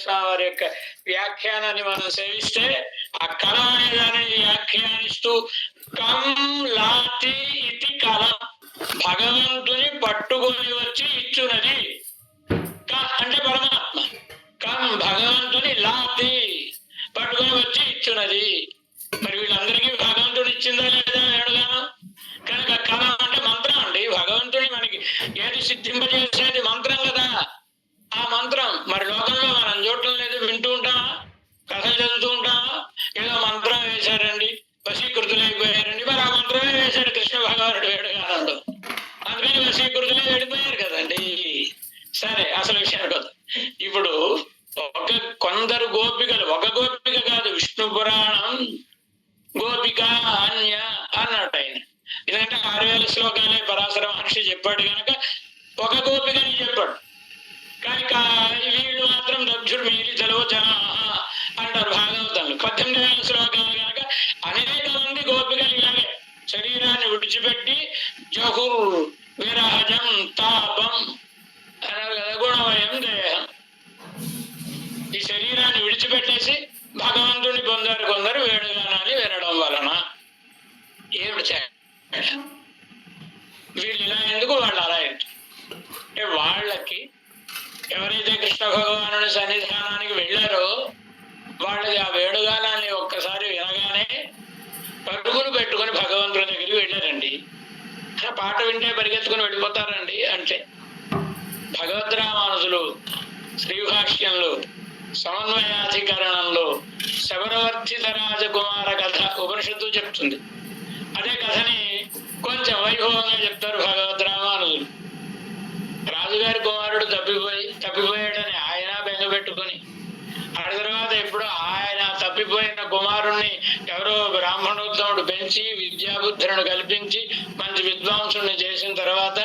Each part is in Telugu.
వారి యొక్క వ్యాఖ్యానాన్ని మనం సేవిస్తే ఆ కళ అనే దానిని వ్యాఖ్యానిస్తూ కం లాతి ఇది కళ, భగవంతుని పట్టుకొని వచ్చి ఇచ్చున్నది. అంటే పరమాత్మ. కం భగవంతుని లాతి పట్టుకొని వచ్చి ఇచ్చున్నది. మరి వీళ్ళందరికీ భగవంతుడు ఇచ్చిందా లేదా వేడుగాను. కనుక కళ అంటే మంత్రం అండి. భగవంతుని మనకి ఏది సిద్ధింపజేసేది మంత్రం కదా. ఆ మంత్రం మరి లోకంలో మనం చూడటం లేదు, వింటూ ఉంటామా, కథలు చదువుతూ ఉంటామా. ఏదో మంత్రం వేశారండి, వశీకృతులైపోయారండి. మరి ఆ మంత్రమే వేశాడు కృష్ణ భగవానుడు వేడుగానంలో. అందుకని వశీకృతులే వెళ్ళిపోయారు కదండి. సరే, అసలు విషయానికి వద్దాం. ఇప్పుడు కొందరు గోపికలు, ఒక గోపిక కాదు, విష్ణు పురాణం గోపిక అన్య అన్నట్టు ఆయన. ఎందుకంటే 6000 శ్లోకాలే పరాశర మహర్షి చెప్పాడు కనుక ఒక గోపికని చెప్పాడు. కనుక వీళ్ళు మాత్రం దక్షుడు మిగిలి చలోచన అంటారు భాగవతంలో. 18,000 శ్లోకాలు కనుక అనేక మంది గోపికలు ఇలాగే శరీరాన్ని విడిచిపెట్టి జహుర్ విరహజం తాపం అన్నారు కదా, గుణమయం దేహం, ఈ శరీరాన్ని విడిచిపెట్టేసి భగవంతుని పొందారు కొందరు వేడుగానాన్ని వినడం వలన. ఏమిటి వీళ్ళు ఇలా ఎందుకు, వాళ్ళు అలా ఎందుకు అంటే, వాళ్ళకి ఎవరైతే కృష్ణ భగవానుడి సన్నిధానానికి వెళ్ళారో వాళ్ళకి ఆ వేడుగానాన్ని ఒక్కసారి వినగానే పరుగులు పెట్టుకుని భగవంతుడి దగ్గరికి వెళ్ళారండి. పాట వింటే పరిగెత్తుకుని వెళ్ళిపోతారండి. అంటే భగవద్రామానుజులు శ్రీభాష్యంలో సమన్వయాధికరణంలో శబరవర్ధిత రాజకుమార కథ ఉపనిషత్తు చెప్తుంది. అదే కథని కొంచెం వైభవంగా చెప్తారు భగవద్రామానుజులు. రాజుగారి కుమారుడు తప్పిపోయాడని ఆయన బెంగ పెట్టుకుని, ఆ తర్వాత ఎప్పుడు ఆయన తప్పిపోయిన కుమారుణ్ణి ఎవరో బ్రాహ్మణోత్తముడు పెంచి విద్యాబుద్ధులను కల్పించి మంచి విద్వాంసుని చేసిన తర్వాత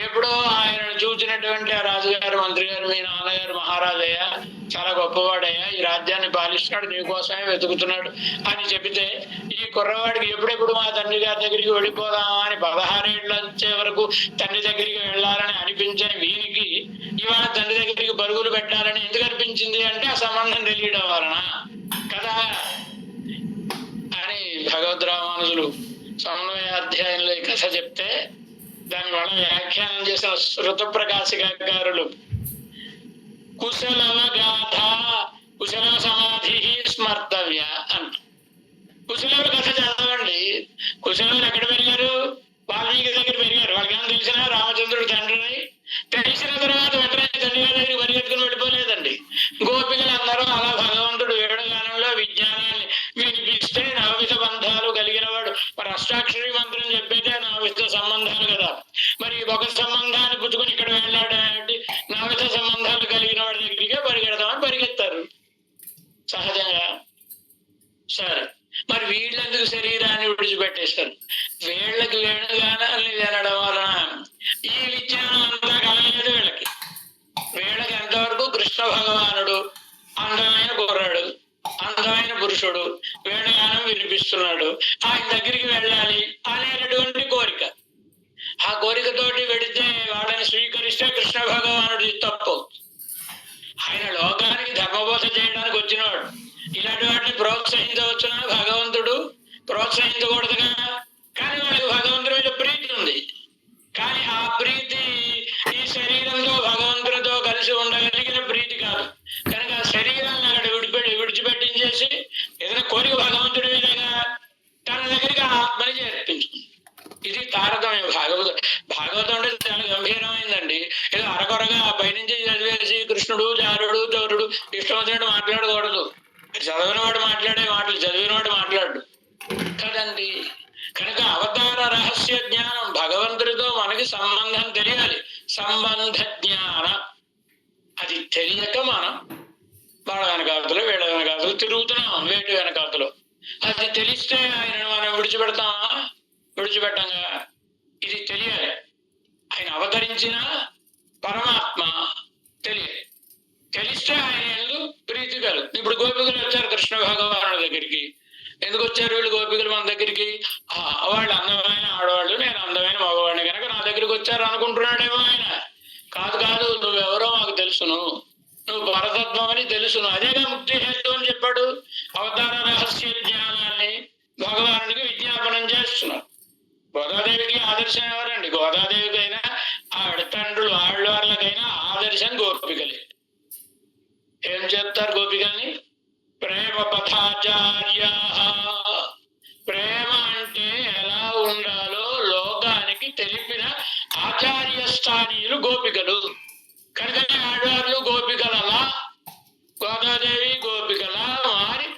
ఎప్పుడో ఆయనను చూసినటువంటి ఆ రాజుగారు, మంత్రి గారు, మీ నాన్నగారు మహారాజయ్యా, చాలా గొప్పవాడయ్యా, ఈ రాజ్యాన్ని పాలిస్తున్నాడు, నీకోసమే వెతుకుతున్నాడు అని చెబితే, ఈ కుర్రవాడికి ఎప్పుడెప్పుడు మా తండ్రి గారి దగ్గరికి వెళ్ళిపోదామా అని 16 ఏళ్ళు వచ్చే వరకు తండ్రి దగ్గరికి వెళ్ళాలని అనిపించే వీరికి ఇవాళ తండ్రి దగ్గరికి పరుగులు పెట్టాలని ఎందుకు అనిపించింది అంటే ఆ సంబంధం తెలియడం వలన కదా అని భగవద్రామానుజులు సమన్వయాధ్యాయంలో ఈ కథ చెప్తే, దాని వల్ల వ్యాఖ్యానం చేసిన శృత ప్రకాశికారులు కుశలవగాథ కుశల సమాధి స్మర్తవ్య అంట. కుశలవుల కథ చదవండి. కుశలవులు ఎక్కడ పెరిగారు? వాల్మీకి దగ్గర పెరిగారు. వాళ్ళకి ఏం తెలిసినా రామచంద్రుడు తండ్రిని తెలిసిన తర్వాత వెంటనే తండ్రి గారి దగ్గరికి పరిగెత్తుకుని వెళ్ళిపోలేదండి. గోపికలు అందరూ అలా భగవంతుడు వేడుగానంలో విజ్ఞానాన్ని వినిపిస్తే నవవిధ బంధాలు కలిగిన వాడు. మరి అష్టాక్షరి మంత్రం చెప్పేదే నవవిధ సంబంధాలు కదా. మరి ఒక సంబంధాన్ని పుచ్చుకొని ఇక్కడ వెళ్ళాడంటే నవవిధ సంబంధాలు కలిగిన వాడి దగ్గరికే పరిగెడతామని పరిగెత్తారు సహజంగా. సరే, మరి వీళ్ళెందుకు శరీరాన్ని విడిచిపెట్టేస్తారు? వీళ్ళకి వేణుగానాన్ని వినడం వలన ఈ విజ్ఞానం అంతా కలగలేదు వీళ్ళకి. వీళ్ళకి ఎంతవరకు కృష్ణ భగవానుడు అందమైన కుర్రాడు, అందమైన పురుషుడు, వేణుగానం వినిపిస్తున్నాడు, ఆయన దగ్గరికి వెళ్ళాలి అనేటటువంటి కోరిక. ఆ కోరికతోటి వెడితే వాళ్ళని స్వీకరిస్తే కృష్ణ భగవానుడి తప్పు. ఆయన లోకానికి ధర్మబోధ చేయడానికి వచ్చినవాడు. ఇలాంటి వాటిని ప్రోత్సహించవచ్చునా? భగవంతుడు ప్రోత్సహించకూడదుగా. కానీ వాళ్ళకి భగవంతుడి మీద ప్రీతి ఉంది. కానీ ఆ ప్రీతి ఈ శరీరంలో భగవంతుడితో కలిసి ఉండగలిగిన ప్రీతి కాదు. కనుక ఆ శరీరాన్ని అక్కడ విడిచిపెట్టించేసి ఏదైనా కోరిక భగవంతుడి మీదగా తన దగ్గరికి ఆత్మని చేర్పించుకుంది. ఇది తారతమ్యం. భాగవతం అంటే చాలా గంభీరమైందండి. ఏదో అరకొరగా పైనుంచి చదివేసి కృష్ణుడు జారుడు చౌరుడు ఇష్టం వచ్చినట్టు మాట్లాడకూడదు. చదివినవాడు మాట్లాడే మాటలు చదివినవాడు మాట్లాడు కదండి. కనుక అవతార రహస్య జ్ఞానం, భగవంతుడితో మనకి సంబంధం తెలియాలి. సంబంధ జ్ఞానం అది తెలియక మనం వాళ్ళ వెనకాతలు వీళ్ళ వెనకాతలు తిరుగుతున్నాం, వేటి వెనకాతలు. అది తెలిస్తే ఆయనను మనం విడిచిపెడతామా? విడిచిపెట్టంగా. ఇది తెలియాలి. ఆయన అవతరించిన పరమాత్మ తెలియాలి. తెలిస్తే ఆయన ఎందుకు ప్రీతి కలు. ఇప్పుడు గోపికలు వచ్చారు కృష్ణ భగవానుడి దగ్గరికి. ఎందుకు వచ్చారు వీళ్ళు గోపికలు మన దగ్గరికి? వాళ్ళు అందమైన ఆడవాళ్ళు, నేను అందమైన మగవాడిని కనుక నా దగ్గరికి వచ్చారు అనుకుంటున్నాడేమో ఆయన. కాదు కాదు, నువ్వెవరో మాకు తెలుసును, నువ్వు పరతత్వం అని తెలుసు. తెలుసును. అదేగా ముక్తి హేతు అని చెప్పాడు. అవతార రహస్య జ్ఞానాన్ని భగవానుడికి విజ్ఞాపనం చేస్తున్నారు. గోదాదేవికి ఆదర్శం ఎవరండి? గోదాదేవికైనా ఆవిడ తండ్రులు ఆళ్ళవార్లకైనా ఆదర్శం గోపికలే. ఏం చెప్తారు గోపికల్ని? ప్రేమ పథాచార్య. ప్రేమ అంటే ఎలా ఉండాలో లోకానికి తెలిపిన ఆచార్య స్థానీయులు గోపికలు. కనుక ఆడవాళ్ళు గోపికలలా, గోదాదేవి గోపికలా మారి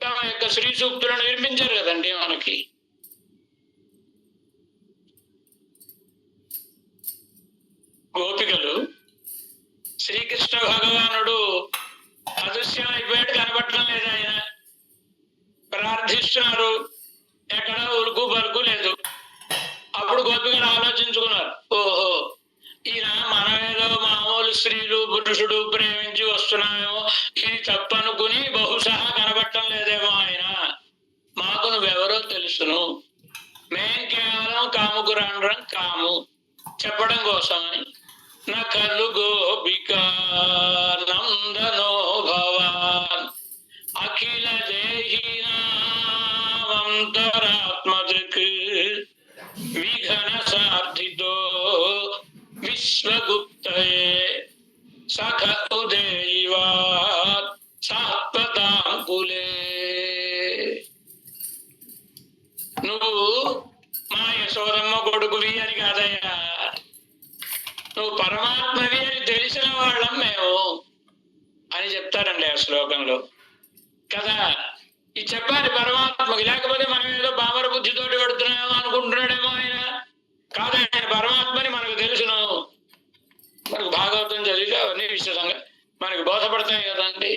తమ యొక్క శ్రీ సూక్తులను నిర్మించారు కదండి మనకి. గోపికలు శ్రీకృష్ణ భగవానుడు అదృశ్యం అయిపోయాడు, కనబట్టడం లేదు. ఆయన ప్రార్థిస్తున్నారు, ఎక్కడ ఉరుకు పలుకు లేదు. అప్పుడు గోపికలు ఆలోచించుకున్నారు, ఓహో ఈయన మనమేదో మామూలు స్త్రీలు పురుషుడు ప్రేమించి వస్తున్నామేమో, ఇది తప్పనుకుని బహుశా కనబట్టం లేదేమో ఆయన, మాకు నువ్వెవరో తెలుసును, మేం కేవలం కాముకురాండ్రం కాము చెప్పడం కోసమని నకలు గోపికా నందనో భవాన్ అఖిల దేహినామంతరాత్మదృక్ విఘన సార్థితో విశ్వగుప్తయే సఖ ఉదయవాత్ సాత్వతాంకులే. నువ్వు మా యశోదమ్మ కొడుకువి అని కాదయ్యా, నువ్వు పరమాత్మవి అని తెలిసిన వాళ్ళం మేము అని చెప్తారండి ఆ శ్లోకంలో కదా. ఇది చెప్పాలి పరమాత్మకి, లేకపోతే మనం ఏదో బామర బుద్ధితోటి పెడుతున్నామో అనుకుంటున్నాడేమో ఆయన. కాదు, ఆయన పరమాత్మని మనకు తెలుసును. మనకు భాగవతం చదివితే అవన్నీ విశేషంగా మనకి బోధపడతాయి కదండి.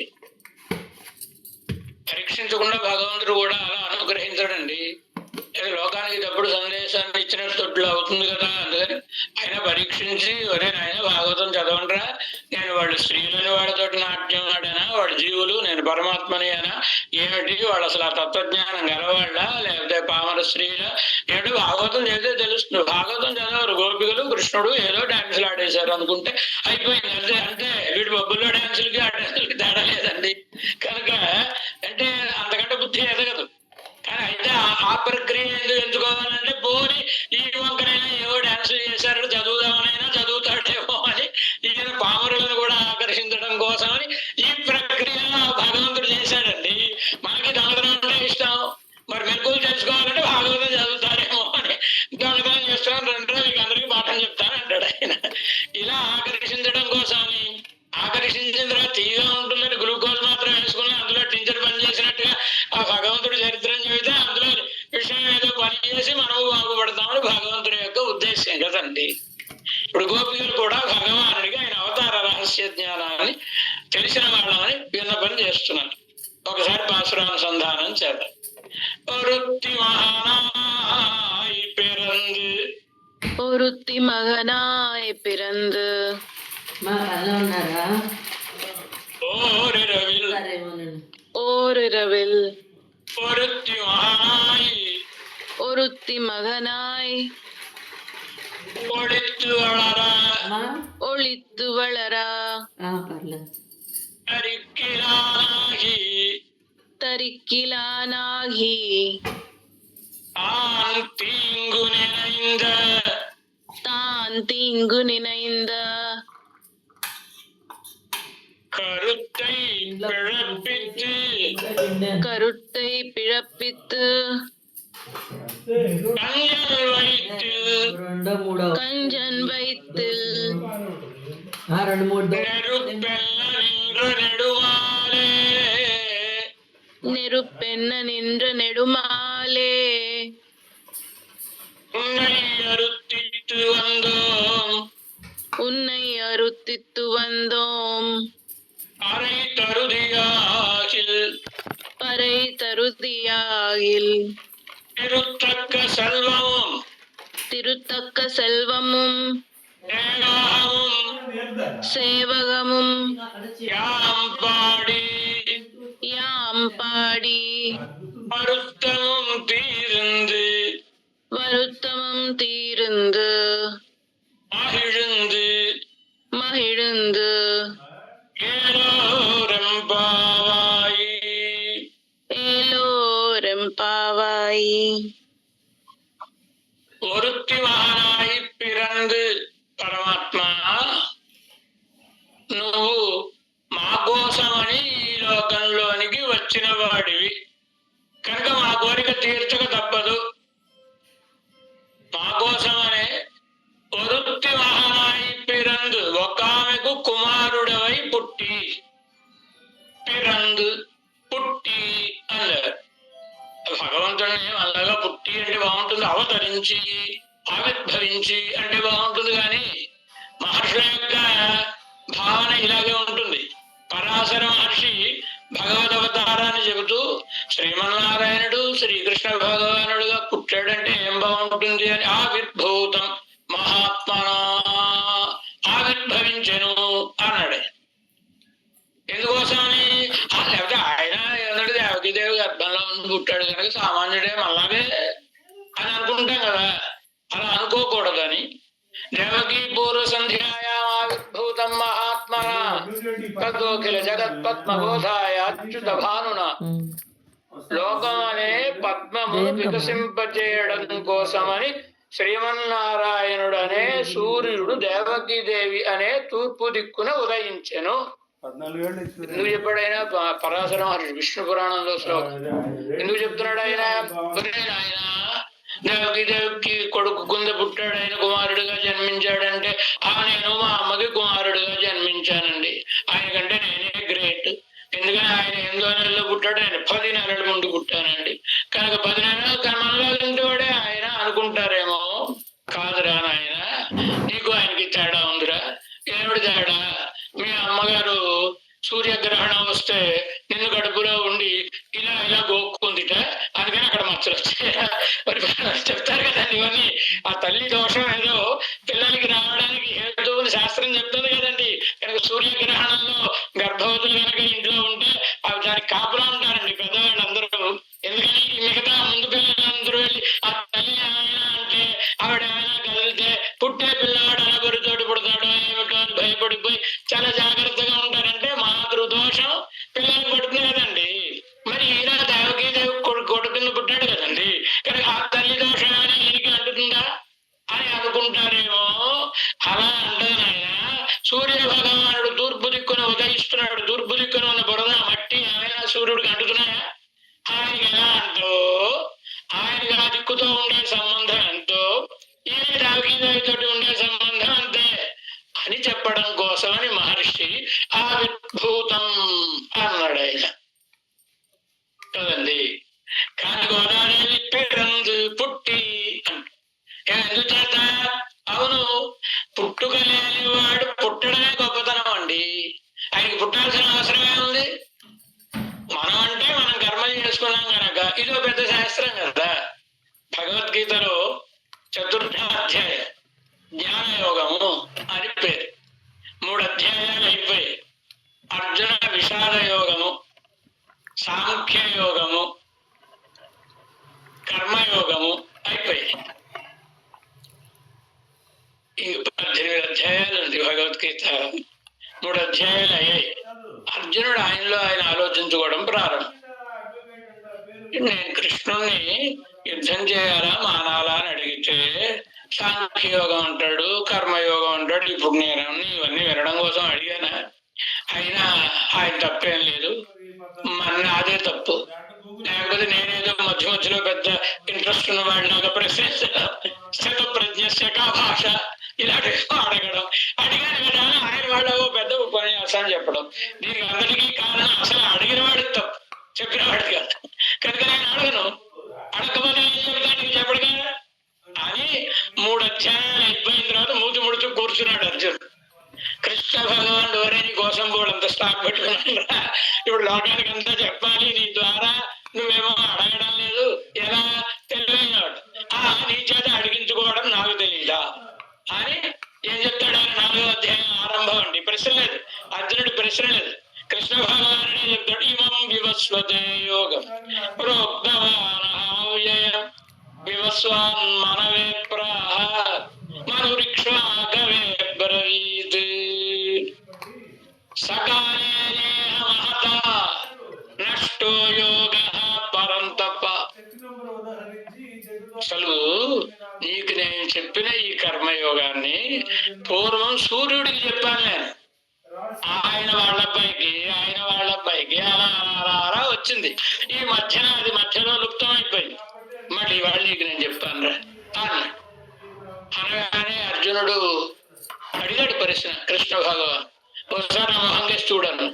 పరీక్షించకుండా భగవంతుడు కూడా అలా అనుగ్రహించడండి. లోకానికి తప్పుడు సందేశాన్ని ఇచ్చినట్టు అవుతుంది కదా. అందుకని ఆయన పరీక్షించి, ఒరే నాయన భాగవతం చదవండిరా, నేను వాళ్ళు స్త్రీలని వాళ్ళతోటి నాట్యం ఆడానా, వాళ్ళ జీవులు, నేను పరమాత్మని అయినా ఏమిటి, వాళ్ళు అసలు ఆ తత్వజ్ఞానం గలవాళ్ళ లేకపోతే పామర స్త్రీల ఏమిటి, భాగవతం చదివితే తెలుస్తుంది. భాగవతం చదవరు గోపికలు, కృష్ణుడు ఏదో డాన్సులు ఆడేశారు అనుకుంటే అయిపోయింది అంతే. అంటే వీడు బొబ్బుల్లో డాన్సులకి ఆ డాన్సులకి తేడా లేదండి. కనుక అంటే అంతకంటే బుద్ధి ఎదగదు. కానీ అయితే ఆ ప్రక్రియ ఎందుకు ఎంచుకోవాలంటే, పోని ఈ వంకనైనా ఏవో డాన్సులు చేశారు, చదువుదామనైనా చదువుతాడేమో అని ఈయన పామరులను కూడా ఆకర్షించడం కోసమని ఈ ప్రక్రియలో భగవంతుడు చేశాడండి. మనకి దొంగతనం అంటే ఇష్టం, మరి మెరుకులు తెలుసుకోవాలంటే భాగవతం చదువుతారేమో అని దొంగతనం చేస్తాను, రెండు మీకు అందరికీ పాఠం చెప్తాను అంటాడు ఆయన. ఇలా ఆకర్షించడం కోసమని, ఆకర్షించిన తర్వాత తీగా ఉంటుందని గ్లూకోజ్ మాత్రం వేసుకుని అందులో టీచర్ పని చేసినట్టుగా ఆ భగవంతుడి చరిత్రను చెబితే అందులో విషయం ఏదో పని చేసి మనము బాగుపడతామని భగవంతుడి యొక్క ఉద్దేశం కదండి. ఇప్పుడు గోపికలు కూడా భగవానుడికి ఆయన అవతార రహస్య జ్ఞానాన్ని తెలిసిన వాళ్ళని విన్నపని చేస్తున్నారు. ఒకసారి పాసురానుసంధానం చేద్దాం. ఒరుత్తి మహానాయ్ పిరందు, ఒరుత్తి మగనాయ్ పిరందు, ఓరిరవిల్ ఓరిరవిల్, ஒருத்தி மகனாய் ஒருத்தி மகனாய் ஒளித்து வளர ஒளித்து வளர தரிக்கிலானாகி தரிக்கிலானாகி தான் தீங்கு நினைந்த கருத்தை பிழப்பித்து கஞ்சன் வயிற்றில் நெருப்பென்ன நின்ற நெடுமாலே உன்னை அறுத்தித்து வந்தோம் பறை தருதியாகில் திருத்தக்க செல்வமும் சேவகமும் யாம் பாடி வருத்தமும் தீர்ந்து மகிழ்ந்து ஏலோரம்பா மகனாய் ஒருத்தி மகனாయి பிறந்து పరమాత్మ నువ్వు మా కోసమని ఈ లోకంలోనికి వచ్చిన వాడివి కనుక మా కోరిక తీర్చక తప్పదు. మా కోసమనే ఒరుత్తి మహానాయి పిరందు ఒక ఆమెకు కుమారుడవై పుట్టి పిరందు పుట్టి అన్నారు. భగవంతుడిని అలాగా పుట్టి అంటే బాగుంటుంది, అవతరించి ఆవిర్భవించి అంటే బాగుంటుంది. కానీ మహర్షుల యొక్క భావన ఇలాగే ఉంటుంది. పరాశర మహర్షి భగవద్ అవతారాన్ని చెబుతూ శ్రీమన్నారాయణుడు శ్రీకృష్ణ భగవానుడుగా పుట్టాడంటే ఏం బాగుంటుంది అని ఆవిర్భూతం మహాత్మనా ఆవిర్భవించెను అన్నాడు. ఎందుకోసమని లేకపోతే ఆయన ఏమన్నాడు, దేవకీదేవి గర్భంలో పుట్టాడు కనుక సామాన్యుడే మళ్ళాగే అని అనుకుంటాం కదా. అలా అనుకోకూడదని దేవకీ పూర్వ సంధ్యాయాం ఆవిర్భూతం మహాత్మనా తదోఖిల జగత్ పద్మబోధాయ అచ్యుత భానున లోకం అనే పద్మము వికసింపచేయడం కోసమని శ్రీమన్నారాయణుడు అనే సూర్యుడు దేవకీదేవి అనే తూర్పు దిక్కున ఉదయించెను. ఎందుకు చెప్పాడు పరాశర మహర్షి విష్ణు పురాణంలో శ్లోకం ఎందుకు చెప్తున్నాడు ఆయన? ఆయన దేవకీదేవికి కొడుకు కింద పుట్టాడు, ఆయన కుమారుడిగా జన్మించాడంటే నేను మా అమ్మకి కుమారుడిగా జన్మించానండి, ఆయనకంటే నేనే గ్రేట్. ఎందుకని ఆయన 8వ నెలలో పుట్టాడు, నేను 10 నెలల ముందు పుట్టానండి. కనుక 10 నెలలు మనలాగంటే వాడే ఆయన అనుకుంటారేమో. కాదురా నాయన, నీకు ఆయనకి తేడా ఉందిరా. ఏమిటి తేడా? మీ అమ్మగారు సూర్యగ్రహణం వస్తే నిన్ను కడుపులో ఉండి ఇలా ఇలా గోక్కుందిట, అందుకని అక్కడ మచ్చలు వచ్చాయి. మరి చెప్తారు కదండి ఇవన్నీ. ఆ తల్లి దోషం ఏదో పిల్లలకి రావడానికి హేతువుని శాస్త్రం చెప్తుంది కదండి. కనుక సూర్యగ్రహణంలో గర్భవతులు కనుక ఇంట్లో ఉంటే అవి దానికి కాపులా ఉంటారండి పెద్దవాళ్ళందరూ. ఎందుకని మిగతా ముందు పిల్లలందరూ వెళ్ళి ఆ తల్లి ఏమైనా అంటే ఆవిడ ఏమైనా కదిలితే పుట్టే పిల్లవాడు అనబరితోటి పుడతాడో ఏమిటో అని భయపడిపోయి చాలా జాగ్రత్తగా ఉంటారంటే మాతృదోషం పిల్లలకు పడుతుంది కదండి. మరి ఈయన దేవకీదేవి కొడుకు కింద పుట్టాడు కదండి, కనుక ఆ తల్లి దోషం ఏమైనా ఈయనకి అంటుతుందా అని అనుకుంటారేమో. అలా అంటది ఆయన. సూర్య భగవానుడు తూర్పు దిక్కున ఉదయిస్తున్నాడు. తూర్పు దిక్కున ఉన్న బురద మట్టి ఏమైనా సూర్యుడికి అంటుతున్నాయా? ఆయనకి ఎలా అంటో ఆయనకి ఆ దిక్కుతో ఉండే సంబంధం ఎంతో ఈయన దేవకీదేవితో ఉండే సంబంధం అంతే అని చెప్పడం కోసమని మహర్షి ఆవిర్భూతం అన్నాడు ఆయన కదండి. కానీ గోదాదేవి పిరందు పుట్టి అంట. ఎందుచేత? అవును, పుట్టుక లేని వాడు పుట్టడమే గొప్పతనం అండి. ఆయనకి పుట్టాల్సిన అవసరమే ఉంది. మనం అంటే మనం కర్మలు చేసుకున్నాం కనుక ఇదో పెద్ద శాస్త్రం కదా. భగవద్గీతలో 4వ అధ్యాయం జ్ఞానయోగము అని పేరు. 3 అధ్యాయాలు అయిపోయి అర్జున విషాద యోగము, సాంఖ్య యోగము, కర్మయోగము అయిపోయి 18 అధ్యాయాలు ఉంది భగవద్గీత. 3 అధ్యాయాలు అయ్యాయి. అర్జునుడు ఆయనలో ఆయన ఆలోచించుకోవడం ప్రారంభం. నేను కృష్ణుణ్ణి యుద్ధం చేయాలా మానాలా అని అడిగితే సాంఖ్యయోగం అంటాడు, కర్మయోగం అంటాడు. ఇప్పుడు నేను ఇవన్నీ వినడం కోసం అడిగానా? అయినా ఆయన తప్పేం లేదు, నాదే తప్పు. లేకపోతే నేనేదో మధ్యలో పెద్ద ఇంట్రెస్ట్ ఉన్న వాడిలాగా స్థిత ప్రజ్ఞ కా భాష ఇలాంటి అడగడం అడిగాను కదా. ఆయన వాళ్ళు పెద్ద ఉపన్యాసాన్ని చెప్పడం, దీనికి అందరికీ కారణం అసలు అడిగిన వాడికి తప్పు, చెప్పిన వాడికి కాదు. కనుక నేను అడగను, అడగకపోతే ఏం చెప్తానికి చెప్పడుగా అని 3 అధ్యాయాలు అయిపోయిన తర్వాత మూతి ముడుచు కూర్చున్నాడు అర్జునుడు. కృష్ణ భగవానుడు వరే నీ కోసం బోడంత స్టాక్ పెట్టుకున్నా, ఇప్పుడు లోకానికి అంతా చెప్పాలి నీ ద్వారా, నువ్వేమో అడగడం లేదు, ఎలా తెలివైనవాడు. నీ చేత అడిగించుకోవడం నాకు తెలియదా అని ఏం చెప్తాడు? 4వ అధ్యాయం ఆరంభం అండి. ప్రశ్న లేదు, అర్జునుడి ప్రశ్న లేదు. కృష్ణ భగవానుడే చెప్తాడు. ఇమం వివస్వతే యోగం ప్రోక్తవానవ్యయం వివస్వాన్ మనవే ప్రాహ మనురిక్ష్వాగవే బ్రవీత్ సకాలే మహత నష్టో యోగ పరంతప కర్మయోగాన్ని పూర్వం సూర్యుడికి చెప్పాను నేను. ఆయన వాళ్ళ అబ్బాయికి అలా వచ్చింది. ఈ మధ్యలో లుప్తం అయిపోయింది. మళ్ళీ వాళ్ళు నీకు నేను చెప్పాను రా అన్నాడు. అనగానే అర్జునుడు అడిగాడు ప్రశ్న కృష్ణ భగవాన్, ఒకసారి నా మొహంగా చూడను.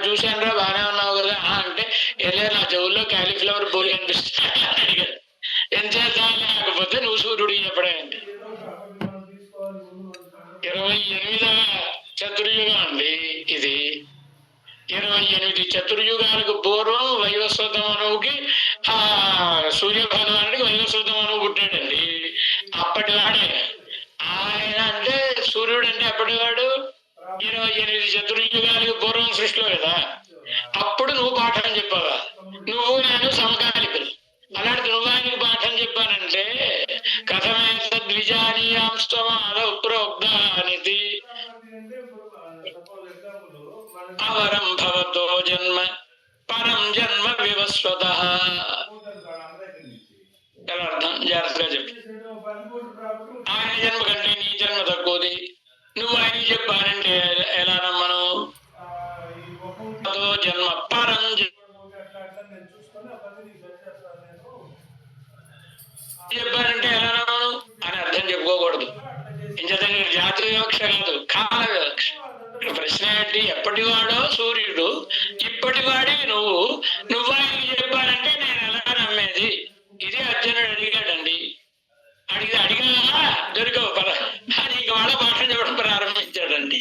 చూశాను రా, బాగానే ఉన్నావు కదా అంటే, ఏలే నా చెవుల్లో క్యాలీఫ్లవర్ పూలు కనిపిస్తాయి అడిగాడు. ఎంతసేపు లేకపోతే నువ్వు సూర్యుడికి చెప్పడానికి 28వ చతుర్యుగం అండి ఇది. 28 చతుర్యుగాలకు పూర్వం వైవస్వత మనువుకి సూర్య భగవానుడికి వైవస్వత మనువు పుట్టాడండి. అప్పటి వాడే ఆయన. అంటే సూర్యుడు అంటే అప్పటివాడు 28 చతుర్యుగాలకు పూర్వం సృష్టిలో కదా. అప్పుడు నువ్వు పాఠం చెప్పావా? నువ్వు నేను సమకాలికులు. అలాంటి నువ్వు ఆయనకి పాఠం చెప్పానంటే కథమేతద్విజానీయాంస్తమాదౌ ప్రోక్తానితి అవరం భవతో జన్మ పరం జన్మ వివస్వతః. ఎలా అర్థం? జాగ్రత్తగా చెప్పు. ఆయన జన్మ కంటే నీ జన్మ తక్కువది. నువ్వు ఆయనకి చెప్పానంటే ఎలా నమ్మను? జన్మ పరం చెప్పారంటే ఎలా నమ్మను అని అర్థం చెప్పుకోకూడదు. ఇంచేతంగా జాతి వివక్ష కాదు, కాల వివక్ష. ప్రశ్న ఏంటి? ఎప్పటివాడో సూర్యుడు, ఇప్పటివాడే నువ్వు ఆయనకి చెప్పారంటే నేను ఎలా నమ్మేది? ఇది అర్జునుడు అడిగాడండి. అడిగా దొరికవు పద అని ఇంక వాళ్ళ భాష చెప్పడం ప్రారంభించాడండి.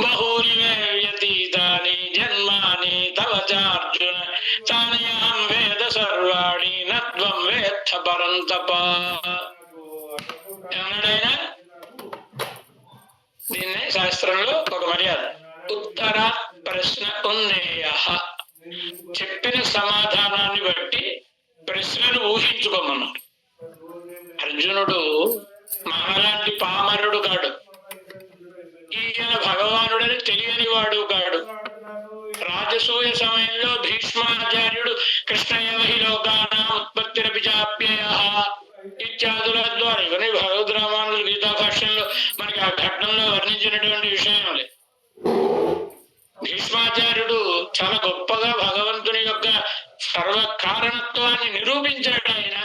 బహూని వ్యతీతాని జన్మాని తవ చార్జున తానయహం వేద సర్వాణి నత్వం వేత్త పరంతప. ఏమన్నాడైనా? దీన్నే శాస్త్రంలో ఒక మర్యాద, ఉత్తర ప్రశ్న ఉన్నేయ. చెప్పిన సమాధానాన్ని బట్టి ప్రశ్నను ఊహించుకోమన్నాడు. అర్జునుడు మనలాంటి పామరుడు కాడు. ఈయన భగవానుడని తెలియని వాడు కాడు. రాజసూయ సమయంలో భీష్మాచార్యుడు కృష్ణయవహి లోకానా ఉత్పత్తిరపి చాప్యయః ఇత్యాదుల ద్వారా ఇవన్నీ భగవద్ రామానుజుల గీతా భాష్యంలో మనకి ఆ ఘట్టంలో వర్ణించినటువంటి విషయములే. భీష్మాచార్యుడు చాలా గొప్పగా భగవంతుని యొక్క సర్వ కారణత్వాన్ని నిరూపించాడు ఆయన.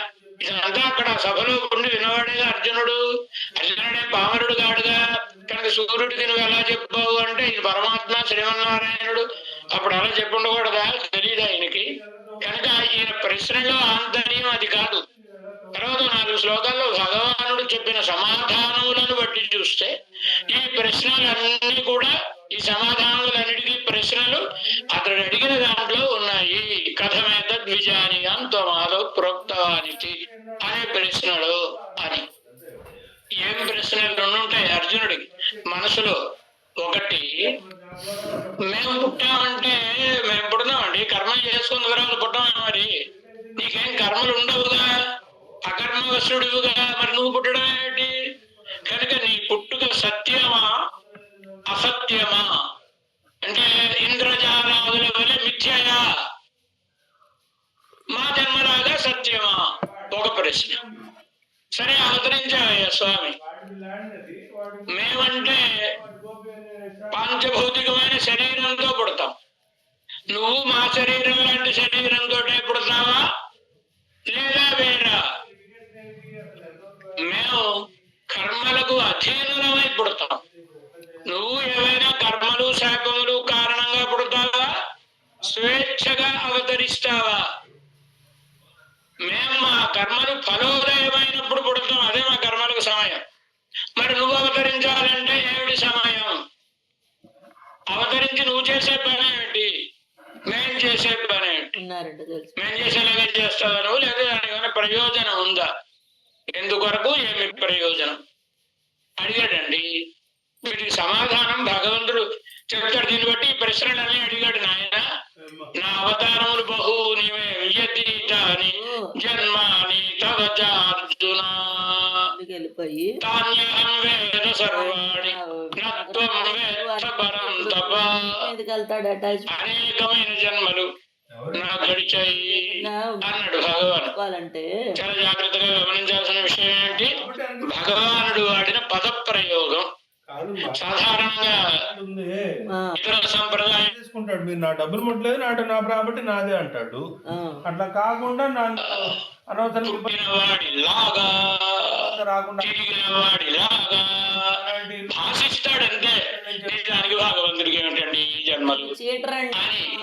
ఇదంతా అక్కడ సభలో ఉండి వినవాడేగా అర్జునుడే పామరుడు కాడుగా. కనుక సూర్యుడికి నువ్వు ఎలా చెప్పావు అంటే ఇది పరమాత్మ శ్రీమన్నారాయణుడు. అప్పుడు అలా చెప్పుండకూడదా? తెలియదు ఆయనకి. కనుక ఈయన ప్రశ్నలో ఆంతర్యం అది కాదు. తర్వాత 4 శ్లోకాల్లో భగవానుడు చెప్పిన సమాధానములను బట్టి చూస్తే ఈ ప్రశ్నలన్నీ కూడా, ఈ సమాధానములన్నిటికీ ప్రశ్నలు అతడు అడిగిన దాంట్లో ఉన్నాయి. కథమేతద్విజానీయాం త్వమాదౌ ప్రోక్తవానితి అనే ప్రశ్నలు అని. ఏం ప్రశ్నలు 2 ఉంటాయి అర్జునుడికి మనసులో. ఒకటి, మేము పుట్టామంటే మేము పుడతామండి, కర్మలు చేసుకున్న తర్వాత పుట్టామని. మరి నీకేం కర్మలు ఉండవుగా, అకర్మవశుడుగా, మరి నువ్వు పుట్టడం ఏంటి? కనుక నీ పుట్టుక సత్యమా అసత్యమా అంటే ఇంద్రజాలాదుల వలె మిథ్యయా, మా జన్మలాగా సత్యమా? ఒక ప్రశ్న. సరే అవతరించావయ్యా స్వామి, మేమంటే పాంచభౌతికమైన శరీరంతో పుడతాం, నువ్వు మా శరీరం లాంటి శరీరంతో పుడతావా లేదా వేరా? మేము కర్మలకు అధీనులమై పుడతాం, నువ్వు ఏవైనా కర్మలు శాపములు కారణంగా పుడతావా, స్వేచ్ఛగా అవతరిస్తావా? మేము మా కర్మలు ఫలోదయమైనప్పుడు పుడతాం, అదే మా కర్మలకు సమయం. మరి నువ్వు అవతరించాలంటే ఏమిటి సమయం? అవతరించి నువ్వు చేసే పని ఏమిటి, మేం చేసే పని ఏమిటి? మేం చేసేలాగా చేస్తావా నువ్వు, లేదా దానికైనా ప్రయోజనం ఉందా? ఎందుకొరకు, ఏమి ప్రయోజనం అడిగాడండి. వీటికి సమాధానం భగవంతుడు చెప్తాడు. దీన్ని బట్టి ఈ ప్రశ్నలన్నీ అడిగాడు. నాయన, నా అవతారములు బహూనివే వ్యతీతాని జన్మాని తవ చార్జున తాన్యహం వేద సర్వాణి నత్వం వేత్త పరంతప. అనేకమైన జన్మలు నాకు గడిచాయి అన్నాడు భగవాన్. చెప్పాలంటే చాలా జాగ్రత్తగా గమనించాల్సిన విషయం ఏంటి, భగవానుడు వాడిన పద ప్రయోగం సాధారణంగా ఇతర సంప్రదాయం తీసుకుంటాడు. మీరు నా డబ్బులు ముట్టలేదు, నా ప్రాపర్టీ నాదే అంటాడు. అట్లా కాకుండా అనవసరం పుట్టిన వాడి లాగా రాకుండా తిరిగిన వాడి లాగా భాషిస్తాడంటే నిజానికి భగవంతుడికి ఏమిటండి ఈ జన్మలు చీటర్ అని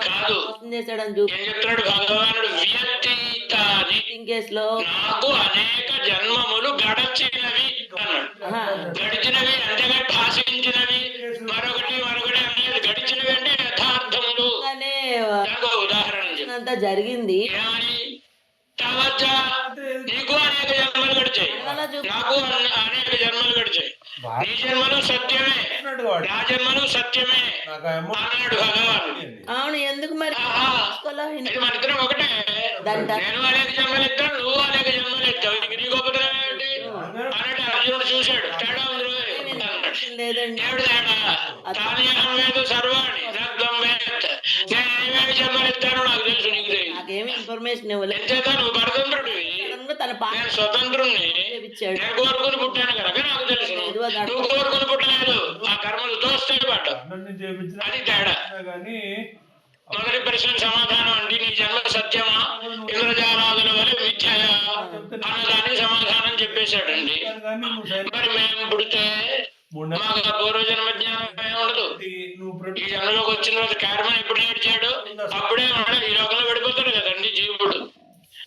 కాదు. చేశాడని ఏం చెప్తున్నాడు భగవానుడు, వ్యతీతాని కేసులో నాకు అనేక జన్మములు గడచినవి అన్నాడు. గడిచినవి అంతేగాని భాషించినవి మరొకటి అనేది గడిచినవి అంటే యథార్థములు. దానికి ఒక ఉదాహరణ చెప్పు. అంతా జరిగింది. ఏమని తవచ్చ నీకు అనేక జన్మలు గడిచాయి, నాకు అనేక జన్మలు గడిచాయి, నీ జన్మలు సత్యమే, నా జన్మలు సత్యమే అన్నాడు భగవానుడు. అవును, ఎందుకు మరి ఇది మన ఇద్దరం ఒకటే. నేను అనేక జన్మలు ఎత్తాను, నువ్వు అనేక జన్మలు ఎత్తావు, నీ గొప్పతనం ఏంటి అన్నట్టు అర్జునుడు చూశాడు. తేడా ఉంది లేదండి. ఏమిటి తేడా? తానేహం వేదు సర్వాణి నగ్నం వేత్. నేను ఏమేమి జన్మలు ఎత్తానో నాకు తెలుసు, నీకు తెలియదు. నాకేమి ఇన్ఫర్మేషన్ ఇవ్వలేదు. ఎంచేత నువ్వు పరతంత్రుడివి, నేను స్వతంత్రుణ్ణి. నేను కోరుకుని పుట్టాను కనుక నాకు తెలుసు, నువ్వు కోరుకుని పుట్టలేదు. ఆ కర్మలు తోస్తాయి పడ్డ. అది తేడా. మొదటి ప్రశ్నకు సమాధానం అండి, నీ జన్మ సత్యమా ఇంద్రజాలాదుల వల్ల మిథ్యయా అన్నదానికి సమాధానం చెప్పేశాడండి. మరి మేము పుడితే మాకు పూర్వజన్మ జ్ఞానం ఉండదు. ఈ జన్మలోకి వచ్చిన తర్వాత కార్యమని ఎప్పుడు నేర్చాడు, అప్పుడే ఈ లోకంలో పడిపోతాడు కదండి జీవుడు.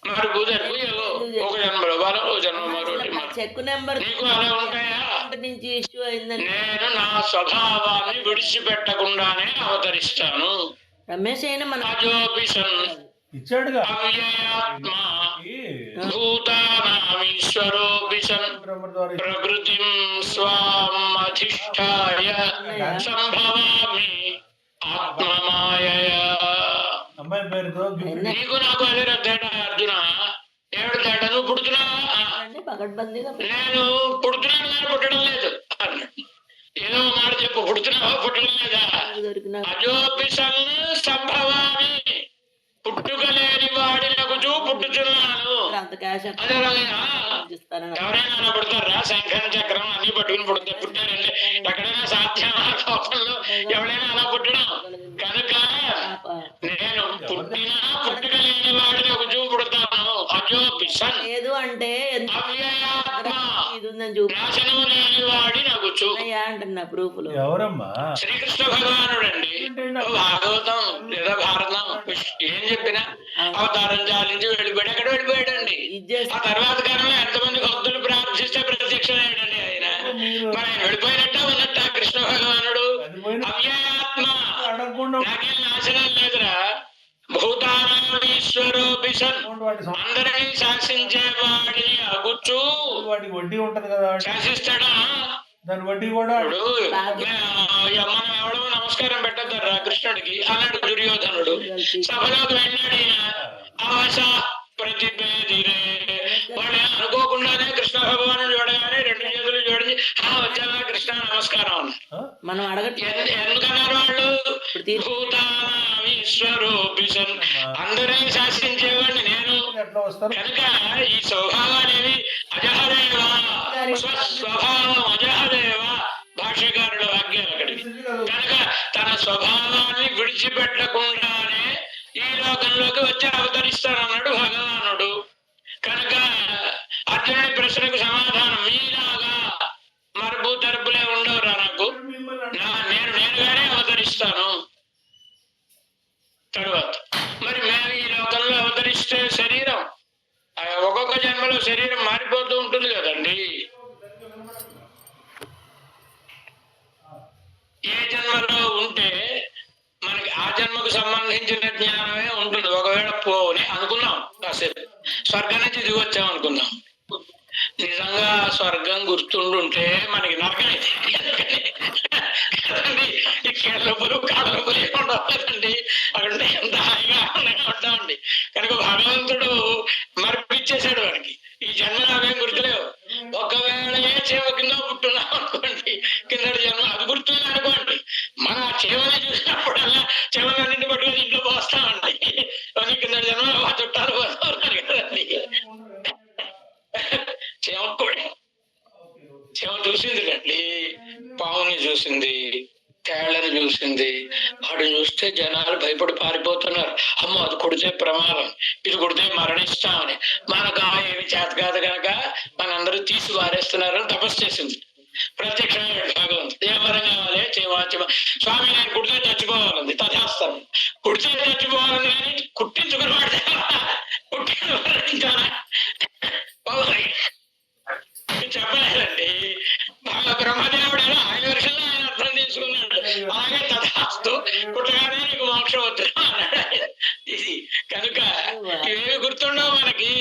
మరి కుదరకు ఏదో ఒక జన్మలో బాగా ఓ జన్మ మరొకటి చెక్ నెంబర్ నీకు అలా ఉంటాయా? నుంచి ఇష్యూ అయిందని నేను నా స్వభావాన్ని విడిచిపెట్టకుండానే అవతరిస్తాను. రమేష్ అయినా మన అజోపిషన్ ఇచ్చాడుగా అవ్యయాత్మ భూతానామీశ్వరోపిషన్ ప్రకృతిం స్వాం అధిష్ఠాయ సంభవామి ఆత్మమాయయా. అమ్మాయి పేరుతో నీకు నాకు అదే తేడా అర్జున. ఏడు తేడా? నువ్వు పుడుతున్నావా? నేను పుడుతున్నాను కానీ పుట్టడం లేదు అన్నాడు. ఏదో మాట చెప్పు, పుడుతున్నావా పుట్టడం లేదా? అజోపిషన్ సంభవామి, పుట్టుక లేని వాడినకు పుట్టుతున్నాను. ఎవరైనా అలా పుడతారా? శంఖం చక్రం అన్ని పట్టుకుని పుట్టారంటే ఎక్కడైనా సాధ్యమా లోకంలో ఎవరైనా అలా పుట్టడం? కనుక నేను పుట్టినా పుట్టుక లేని వాడినకు పుడతాను. అజోపిషన్ అంటే నాశనము లేని వాడి నగుచు అంటున్నా ప్రూఫ్ లో. ఎవరమ్మా? శ్రీకృష్ణ భగవానుడు అండి. భాగవతం లేదా భారతం ఏం చెప్పినా అవతారం చాలించి వెళ్ళిపోయాడు. ఎక్కడ వెళ్ళిపోయాడండి? ఆ తర్వాత కాలంలో ఎంతమంది భక్తులు ప్రార్థిస్తే ప్రత్యక్షమయ్యాడండి ఆయన. మరి ఆయన వెళ్ళిపోయినట్ట ఉన్నట్ట కృష్ణ భగవానుడు అవ్యయాత్మ, నాకేం నాశనం లేదురా. భూతానామీశ్వరోపిషన్, అందరినీ శాసించే వాడిని అగుచ్చు. వాడికి వడ్డీ ఉంటది కదా, శాసిస్తాడా? దాని వడ్డీ కూడా మనం ఎవడో నమస్కారం పెట్టద్దారా కృష్ణుడికి అన్నాడు దుర్యోధనుడు. సభలోకి వెళ్ళాడు ఈయన. ఆశ ప్రతిపేదిరే, వాడు అనుకోకుండానే కృష్ణ భగవాను చూడగానే రెండు చేతులు జోడించి వచ్చావా కృష్ణ నమస్కారం అన్నాడు. మనం ఎందుకన్నారు వాళ్ళు? భూతానామీశ్వరోపిషన్, అందరినీ శాసించేవాడిని నేను కనుక ఈ స్వభావాలేవి అజహదేవా, స్వస్వభావం అజహదేవా. భాష్యకారుడు వాక్యాలు అక్కడికి. కనుక తన స్వభావాన్ని విడిచిపెట్టకుండానే ఈ లోకంలోకి వచ్చి అవతరిస్తానన్నాడు భగవానుడు. కనుక అర్జునుడి ప్రశ్నకు సమాధానం, మీలాగా మరపు తరపులే ఉండవురా నాకు, నేనుగానే అవతరిస్తాను. తరువాత మరి మేము ఈ లోకంలో అవతరిస్తే శరీరం ఒక్కొక్క జన్మలో శరీరం మారిపోతూ ఉంటుంది కదండి. ఏ జన్మలో ఉంటే మనకి ఆ జన్మకు సంబంధించిన జ్ఞానమే ఉంటుంది. ఒకవేళ పోని అనుకున్నాం, కాసేపు స్వర్గం నుంచి దిగి వచ్చాం అనుకుందాం. నిజంగా స్వర్గం గుర్తుండుంటే మనకి నరకమైంది కదండి. ఈ కేళ్ళపులు కాళ్ళపులు ఏముండవు కదండి. అక్కడ ఎంత హాయిగా ఆనందంగా ఉంటామండి. కనుక భగవంతుడు మరిపించేశాడు వాడికి. ఈ జన్మలో అవేం గుర్తులేవు. ఒకవేళ ఏ చేవ కింద పుట్టున్నాం అనుకోండి, కిందటి జన్మ అది గుర్తుంది అనుకోండి. మనం ఆ చేవని చూసినప్పుడల్లా చెవలన్నింటి పట్టుకొని ఇంట్లో పోస్తామండి. చూస్తే జనాలు భయపడి పారిపోతున్నారు. అమ్మో అది కుడితే ప్రమాదం, ఇది కుడితే మరణిస్తామని. మనకు ఏమి చేత కాదు కనుక మనందరూ తీసి వారేస్తున్నారని తపస్సు చేసింది. ప్రత్యక్షమైన భగవంతుడు ఏ వరం కావాలి స్వామి నేను కుడితే చచ్చిపోవాలంది, తథాస్తాను. కుడితే చచ్చిపోవాలని కానీ కుట్టించుకుని వాడితే కుట్టించుకుని చెప్పలేదండి. బ్రహ్మదేవుడు ఆయన వర్షంలో ఆయన అర్థం తీసుకున్నాడు. అలాగే తథాస్తు కుట్టగానే నీకు మోక్షం వద్దు అన్నాడు. ఇది కనుక ఇవేమి గుర్తుండవు మనకి.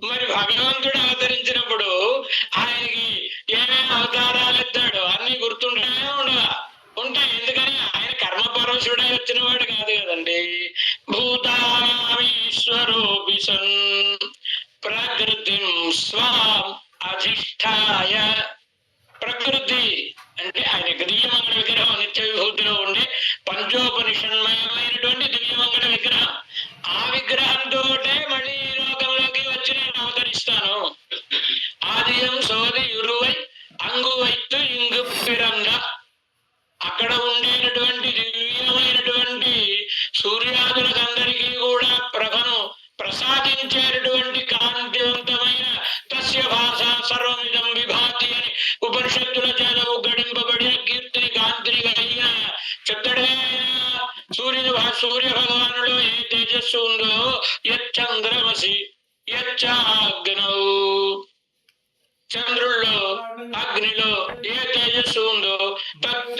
మరి భగవంతుడు అవతరించినప్పుడు ఆయనకి ఏమేమి అవతారాలు ఎత్తాడు అన్ని గుర్తుంటానే ఉండవా? ఉంటాయి. ఎందుకని ఆయన కర్మపరశుడై వచ్చిన వాడు కాదు కదండి. భూతామీశ్వరోపి సన్ ప్రకృతిం స్వాం అధిష్ఠాయ. ప్రకృతి అంటే ఆయన దివ్యమంగళ విగ్రహం, నిత్య విభూతిలో ఉండే పంచోపనిషన్మయమైనటువంటి దివ్యమంగళ విగ్రహం. ఆ విగ్రహంతో మళ్ళీ ఈ లోకంలోకి వచ్చి నేను అవతరిస్తాను. ఆదియం సోది యురువై అంగువైతు ఇంగు పిరంగ. అక్కడ ఉండేటటువంటి దివ్యమైనటువంటి సూర్యాదులకందరికీ కూడా ప్రభను ప్రసాదించేటటువంటి కాంతివంతమైన తస్య భాష సర్వమిదం విభాతి అని ఉపనిషత్తుల చేత ఉగ్గడింపబడిన కీర్తిని కాంతిని కలిగిన చెత్తడే సూర్య భగవానుడు ఏ తేజస్సు ఉందో యచ్చంద్రమసి యచ్చాగ్నౌ. చంద్రుల్లో అగ్నిలో ఏ తేజస్సు ఉందో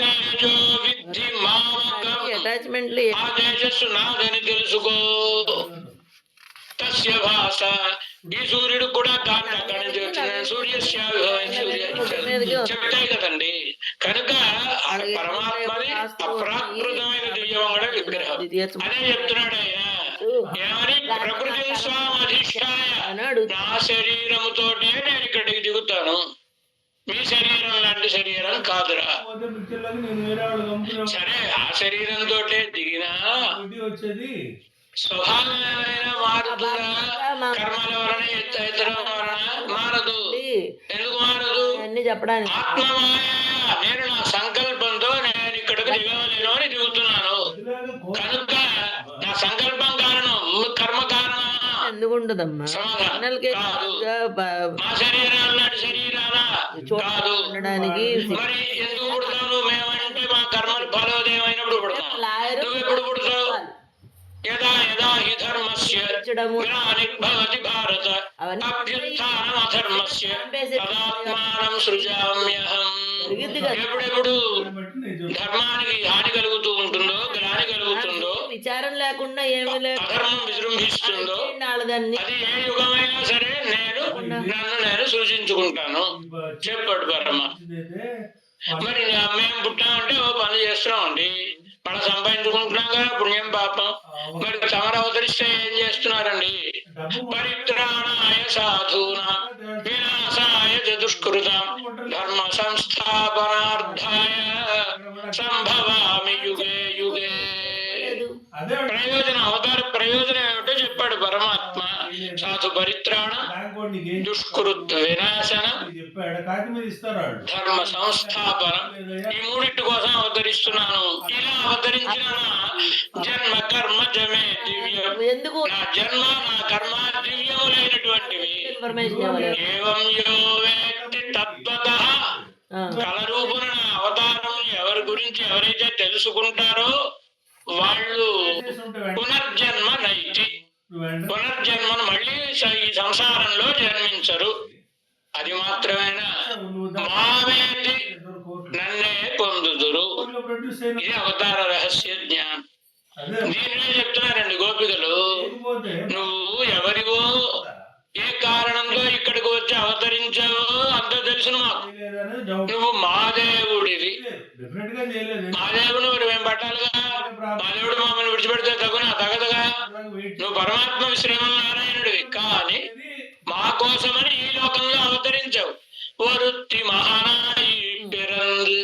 తేజో విద్ధి మామకం. అటాచ్మెంట్లు ఆ తేజస్సు నాదని తెలుసుకో. తస్య భాష. ఈ సూర్యుడు కూడా కాంతి అక్కడి నుంచి వచ్చిన చెప్తాయి కదండి. కనుక ఆ పరమాత్మది అప్రాకృతమైన దివ్యమంగళ విగ్రహం. అదే చెప్తున్నాడు ఆయన. ఏమని? ప్రకృతి స్వామి అధిష్టాయ. నా శరీరముతోటే నేను ఇక్కడికి దిగుతాను, మీ శరీరం లాంటి శరీరం కాదురా. సరే ఆ శరీరంతో దిగినా స్వభావమైన మారుతుందా? కర్మల వలన ఇతరం వలన మారదు. ఎందుకు మారదు? చెప్పడానికి ఆత్మమాయ. నేను నా సంకల్పంతో నేను ఇక్కడికి దిగవలేను అని దిగుతున్నాను కనుక నా సంకల్పం కారణం, కర్మ కారణం ఎందుకు ఉండదమ్మా? మా శరీరాలు లాంటి శరీరాలా కాదు. మరి ఎందుకు పుడతాను మేమంటే మా కర్మలు ఫలోదయమైనప్పుడు పుడతాం. నువ్వు ఎప్పుడు పుడతావు? యదా యదా హి ధర్మస్య గ్లానిర్భవతి భారత అభ్యుత్థానం అధర్మస్య తదాత్మానం సృజామ్యహం. ఎప్పుడెప్పుడు ధర్మానికి హాని కలుగుతూ ఉంటుందో, గ్లాని కలుగుతుందో, విచారం లేకుండా ఏమి అధర్మం విజృంభిస్తుందో, అది ఏ యుగమైనా సరే నన్ను సృజించుకుంటాను చెప్పాడు పరమ. మరి మేము పుట్టామంటే ఓ పని చేస్తున్నామండి, మనం సంపాదించుకుంటున్నాం కదా, పుణ్యం పాపం. మరి తమరు అవతరిస్తే ఏం చేస్తున్నారండి? పరిత్రాణాయ సాధూనాం వినాశాయ చతుష్కృతాం ధర్మ సంస్థాపనార్థాయ సంభవామి యుగే యుగే. ప్రయోజనం, అవతార ప్రయోజనం ఏమిటో చెప్పాడు పరమాత్మ. సాధు పరిత్రాణ దుష్కృత వినాశన ధర్మ సంస్థాపన, ఈ మూడింటి కోసం అవతరిస్తున్నాను. ఇలా అవతరించిన జన్మ కర్మ జమే దివ్యం. నా జన్మ నా కర్మ దివ్యములైనటువంటివి. ఏవం యో వేత్తి తత్వతః. కలరూపున నా అవతారం ఎవరి గురించి ఎవరైతే తెలుసుకుంటారో వాళ్ళు పునర్జన్మ నైతి, పునర్జన్మను మళ్ళీ ఈ సంసారంలో జన్మించరు. అది మాత్రమేనా? మావేది నన్నే పొందుదురు. ఇది అవతార రహస్య జ్ఞానం. దీనినే చెప్తున్నారండి గోపికలు. నువ్వు ఎవరివో, ఏ కారణంతో ఇక్కడికి వచ్చి అవతరించావో అంత తెలుసును మాకు. నువ్వు మాదేవుడివి. మాదేవుడు మరి మేము పట్టాలిగా. మాదేవుడు మమ్మల్ని విడిచిపెడితే తగదుగా. నువ్వు పరమాత్మ శ్రీమన్నారాయణుడివి, కానీ మా కోసమని ఈ లోకంలో అవతరించావు. వరుత్తి మహానాయి పిరందు.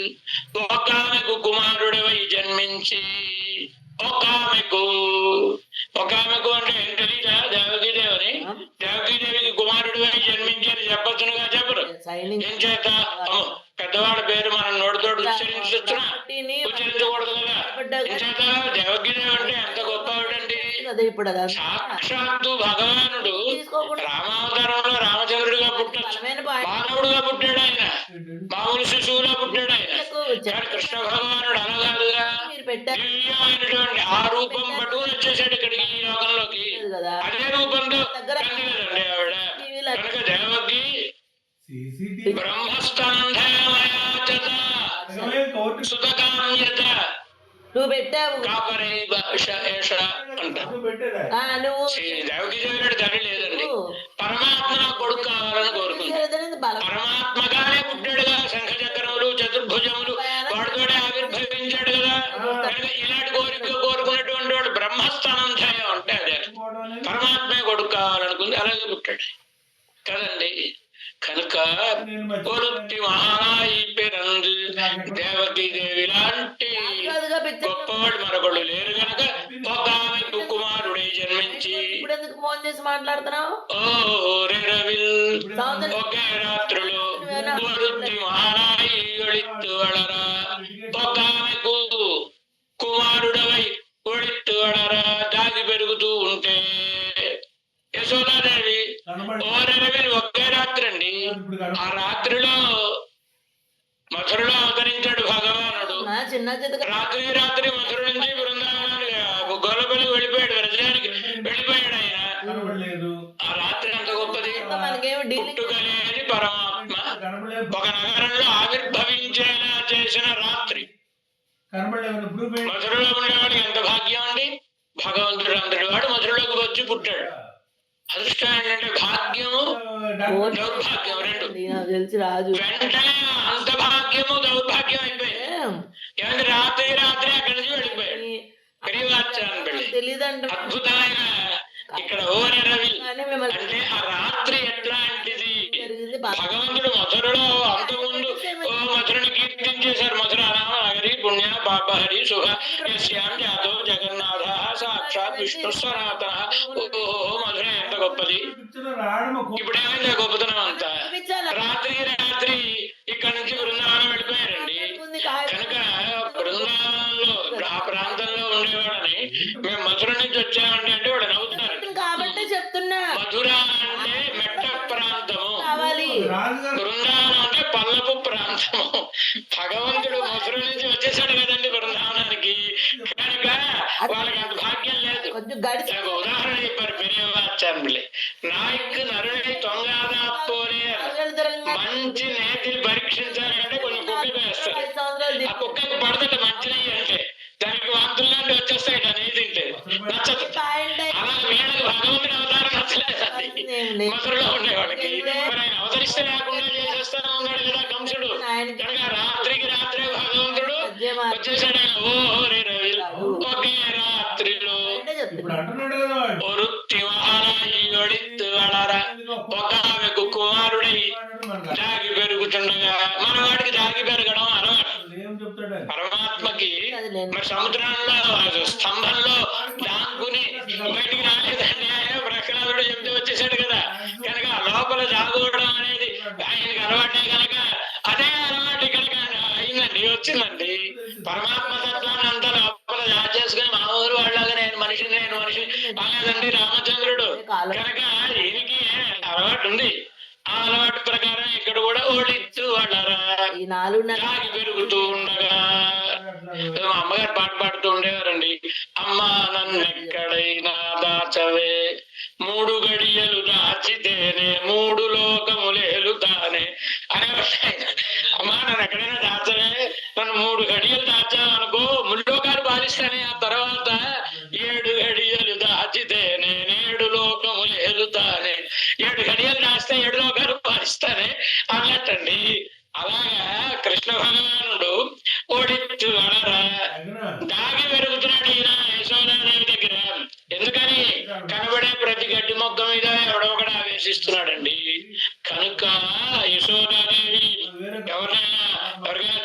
ఒకామెకు కుమారుడివై జన్మించి, ఒకామెకు అంటే ఏం తెలియదా? దేవకీదేవిని, దేవకీదేవికి కుమారుడివై జన్మించి అని చెప్పచ్చునుగా, చెప్పరు. ఏం చేత? పెద్దవాళ్ళ పేరు మనం నోటితోటి ఉచ్చరించొచ్చునా? ఉచ్చరించకూడదు కదా. ఏం చేత? దేవకీదేవి అదే ఇప్పుడు అదంతా సాక్షాత్తు భగవానుడు తీసుకోకుండా రామావతారంలో రామచంద్రుడిగా పుట్టచ్చు, బలమైన పాయింట్ మానవుడుగా పుట్టాడు ఆయన, మామూలు శిశువులా పుట్టాడు ఆయన. ఎక్కువ వచ్చాయి. కానీ కృష్ణ భగవానుడు అనగాదుగా మీరు పెట్టారు దివ్యమైనటువంటి ఆ రూపం పట్టుకుని వచ్చేసాడు ఇక్కడికి ఈ లోకంలోకి. కదా అదే రూపంతో కంది కదండి ఆవిడ. కనుక దేవకి బ్రహ్మస్తంధమయాచత సుతకామ్యత నువ్వు పెట్టావు కాపరే భాష ఏష అంటారు. నువ్వు దేవకి దేవుడు తల్లి లేదండి, పరమాత్మ నా కొడుకు కావాలని కోరుకుంది. బలం పరమాత్మగానే పుట్టాడుగా, శంఖ చక్రములు చతుర్భుజములు వాడితోనే ఆవిర్భవించాడు కదా. కనుక ఇలాంటి కోరిక కోరుకున్నటువంటి వాడు బ్రహ్మస్థానంధయం అంటే అదే పరమాత్మే కొడుకు కావాలనుకుంది, అలాగే పుట్టాడు కదండి. కనుక ఒరుత్తి మహానాయి పెరందు దేవకి దేవి లాంటి గొప్పవాడు మరొకడు లేరు గనక ఒక కుమారుడై జన్మించి ఇప్పుడు ఎందుకు ఫోన్ చేసి మాట్లాడుతున్నావు? ఓ రెరవిల్ ఒకే రాత్రులు ఒరుత్తి మహానాయి ఒళిత్తు వళరా ఒకామెకు కుమారుడవై ఒళిత్తు వళరా దాగి పెరుగుతూ ఉంటే యశోదాదేవి ఓరెరవిల్ ఒకే రాత్రి అండి. ఆ రాత్రిలో మధురలో అవతరించాడు భగవానుడు. చిన్న చిన్న రాత్రి మధుర నుంచి బృందావనానికి గొల్లపల్లి వెళ్ళిపోయాడు, వ్రజానికి వెళ్ళిపోయాడు ఆయన. ఆ రాత్రి అంత గొప్పది. పుట్టుకలేని పరమాత్మ ఒక నగరంలో ఆవిర్భవించేలా చేసిన రాత్రి. మధురలో ఉండేవాడికి ఎంత భాగ్యం అండి. భగవంతుడు అంతటి వాడు మధురలోకి వచ్చి పుట్టాడు. అదృష్టం ఏంటంటే భాగ్యము దౌర్భాగ్యం రెండు తెలిసి రాజు వెంటనే అంత భాగ్యము దౌర్భాగ్యం అయిపోయాయి. ఏమంటే రాత్రి అక్కడి నుంచి వెళ్ళిపోయాడు పెరివాచ్యాన్ని వెళ్ళి. తెలీదంట అద్భుతమైన ఇక్కడ ఓరవి అంటే ఆ రాత్రి ఎట్లాంటిది. భగవంతుడు మధురలో అంతకుముందు మధురని కీర్తించేశారు. మధుర నగరి పుణ్య పాపహరి శుభ యస్యాం జాతో జగన్నాథ సాక్షాత్ విష్ణు సనాతన. ఓహో మధుర ఎంత గొప్పది. ఇప్పుడు ఏమైంది ఆ గొప్పతనం అంతా. రాత్రి ఇక్కడ నుంచి బృందావనం వెళ్ళిపోయారండి. కనుక బృందావనంలో ఆ ప్రాంతంలో ఉండేవాడని మేము మధుర నుంచి వచ్చామండి అంటే వాడు నవ్వుతున్నారు. కాబట్టి చెప్తున్నా మధుర అంటే మెట్ట ప్రాంతము, కావాలి బృందావనం అంటే పల్లపు ప్రాంతము. భగవంతుడు మధుర నుంచి వచ్చేసాడు కదండి బృందావనానికి. కనుక వాళ్ళకి అంత భాగ్యం లేదు. నాకు ఉదాహరణ చెప్పారు పెరియవాచార్యులే. నాయక్ నరుడి తొంగాదా పోలే మంచి నేతిని పరీక్షించాలంటే కొంచెం కుక్కకి వేస్తారు. ఆ కుక్కకి పడదట మంచి నెయ్యి అంటే దానికి వాంతుల్లాంటి వచ్చేస్తాయి నేతి తింటే నచ్చదు. అలా వీళ్ళకి భగవంతుడి అవతారం నచ్చలేదండి మధురలో ఉండేవాళ్ళకి. మరి ఆయన అవతరిస్తే లేకుండా చేసేస్తానే ఉన్నాడు కదా కంసుడు. కనుక రాత్రికి రాత్రే భగవంతుడు వచ్చేసాడు. ఆయన ఓహో రే రవి ఒకే రాత్రిలో ఒరుత్తి మహారాయి ఒడిత్తు వళరా ఒక ఆమెకు కుమారుడై దాగి పెరుగుతుండగా. మన వాడికి దాగి పెరగడం అలవాటు. పరమాత్మకి మరి సముద్రంలో స్తంభంలో దాక్కుని బయటికి రాలేదండి ఆయన. ప్రహ్లాదుడు చెప్తే వచ్చేసాడు కదా. కనుక లోపల దాగోవడం అనేది ఆయనకి అలవాటే. కనుక అదే అలవాటు ఇక్కడికి అయిందండి, వచ్చిందండి. పరమాత్మ తత్వాన్ని అంతా లోపల దాచేసుకుని మామూలు వాళ్ళగా నేను మనిషిని బాగాదండి రామచంద్రుడు. కనుక ఈయనకి అలవాటు ఉంది. ఆ అలవాటు ప్రకారం ఇక్కడ కూడా ఓడిత్తు వాళ్ళరా దాగి పెరుగుతూ ఉండగా. మా అమ్మగారు పాట పాడుతూ ఉండేవారండి. అమ్మా నన్నెక్కడైనా దాచవే, 3 గడియలు దాచితేనే 3 లోకములేలుతానే అనేవాడు. అమ్మా నన్ను ఎక్కడైనా దాచవే, నన్ను 3 గడియలు దాచావనుకో ముల్లోకాలు పాలిస్తానే. ఆ తర్వాత 7 గడియలు దాచితేనే 7 లోకములేలుతానే. 7 గడియలు దాస్తే 7 లోకాలు పాలిస్తానే అన్నట్టండి. అలాగా కృష్ణ భగవానుడు ఓడిత్తు వడరా దాగి పెరుగుతున్నాడు ఈయన యశోదాదేవి దగ్గర. ఎందుకని కనబడే ప్రతి గడ్డి మొక్క మీద ఎవడో ఒకడు ఆవేశిస్తున్నాడండి. కనుక యశోదాదేవి ఎవరికైనా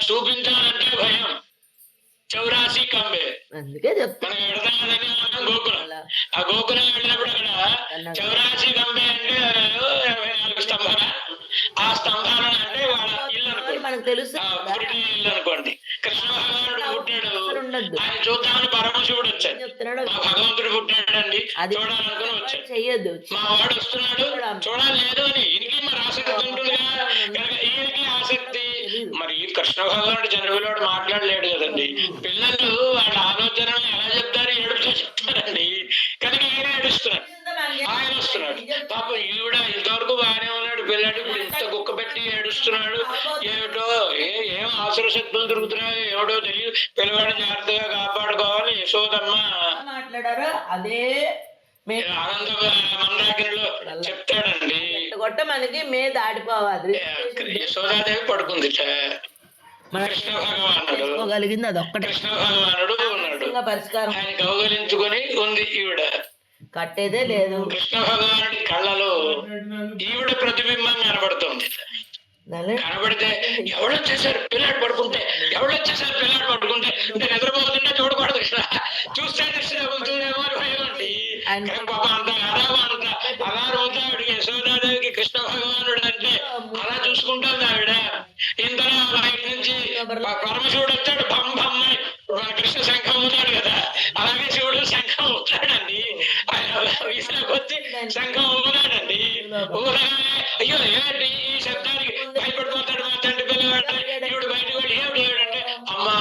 చూపించాలంటే భయం. 84 కంబే మనకి వెడతాదని గోకులం. ఆ గోకులం వెళ్ళినప్పుడు అక్కడ 84 కంబే అంటే 24 స్తంభాల. ఆ స్తంభాలను అంటే వాళ్ళ ఇల్లు అనుకోండి, మనకు తెలుసు పురిటి ఇల్లు అనుకోండి. కృష్ణ భగవానుడు పుట్టి పుట్టాడు, అసలు ఉండద్దు. ఆయన చూద్దామని పరమశివుడు వచ్చాడు. చెప్తున్నాడు మా భగవంతుడు పుట్టాడండి అది చూడాలనుకుని వచ్చాడు. చెయ్యొద్దు. మా వాడు వస్తున్నాడు చూడలేదు అని ఈయనకి మరి ఆసక్తి ఉంటుందిగా, కనుక ఈయనకి ఆసక్తి. మరి కృష్ణ భగవానుడు చంద్రబాబు మాట్లాడలేడు కదండి. పిల్లలు వాళ్ళ ఆలోచనలు ఎలా చెప్తారు, ఏడుపుతో చెప్తారండి. కనుక ఈయన ఏడుస్తున్నాడు, ఆయన వస్తున్నాడు. పాపం ఈవిడ ఇంతవరకు బాగానే ఉన్నాడు పిల్లాడు, ఇప్పుడు ఇంత కుక్క పెట్టి ఏడుస్తున్నాడు. ఏమిటో ఏం ఆసుర శక్తులు దొరుకుతున్నాయో ఏమిటో తెలియదు. పిల్లవాడిని జాగ్రత్తగా కాపాడుకోవాలి. యశోదమ్మ మాట్లాడారు అదే ఆనంద మందాకినిలో చెప్తాడండి. కొట్ట మనకి మే దాడిపోవాలి. యశోదాదేవి పడుకుంది. కృష్ణ భగవానుడు కలిగింది అదొక్కటే కృష్ణ భగవానుడు ఉన్నాడు, పరిష్కారం. ఆయన కౌగలించుకొని ఉంది ఈవిడ. కట్టేదే లేదు. కృష్ణ భగవానుడి కళ్ళలో ఈవిడ ప్రతిబింబం కనబడుతోంది. కనబడితే ఎవడొచ్చేసారు పిల్లాడు పడుకుంటే, ఎవడొచ్చేసారు పిల్లాడు పడుకుంటే, నేను నిద్రపోతుంటే చూడకూడదు కృష్ణ, చూస్తే కృష్ణ వెళ్తుందేమో అని భయం అండి. పాప అంత అలా రోజు ఆవిడకి యశోదాదేవికి కృష్ణ భగవానుడు అంటే అలా చూసుకుంటుంది ఆవిడ. ఇంతలో బయట నుంచి పరమశివుడు వచ్చాడు, భమ్ భమ్ అని కృష్ణ శంఖం ఊతాడు కదా, అలాగే శివుడు శంఖం ఊతాడండి. ఆయన వీసులకు వచ్చి శంఖం ఊదాడండి. ఊదగానే అయ్యో ఏమిటి ఈ శబ్దానికి భయపడిపోతాడు మా తండ్రి పిల్లవాడు. ఈవిడు బయటకు వెళ్ళి ఏమిటి ఏమిటంటే, అమ్మా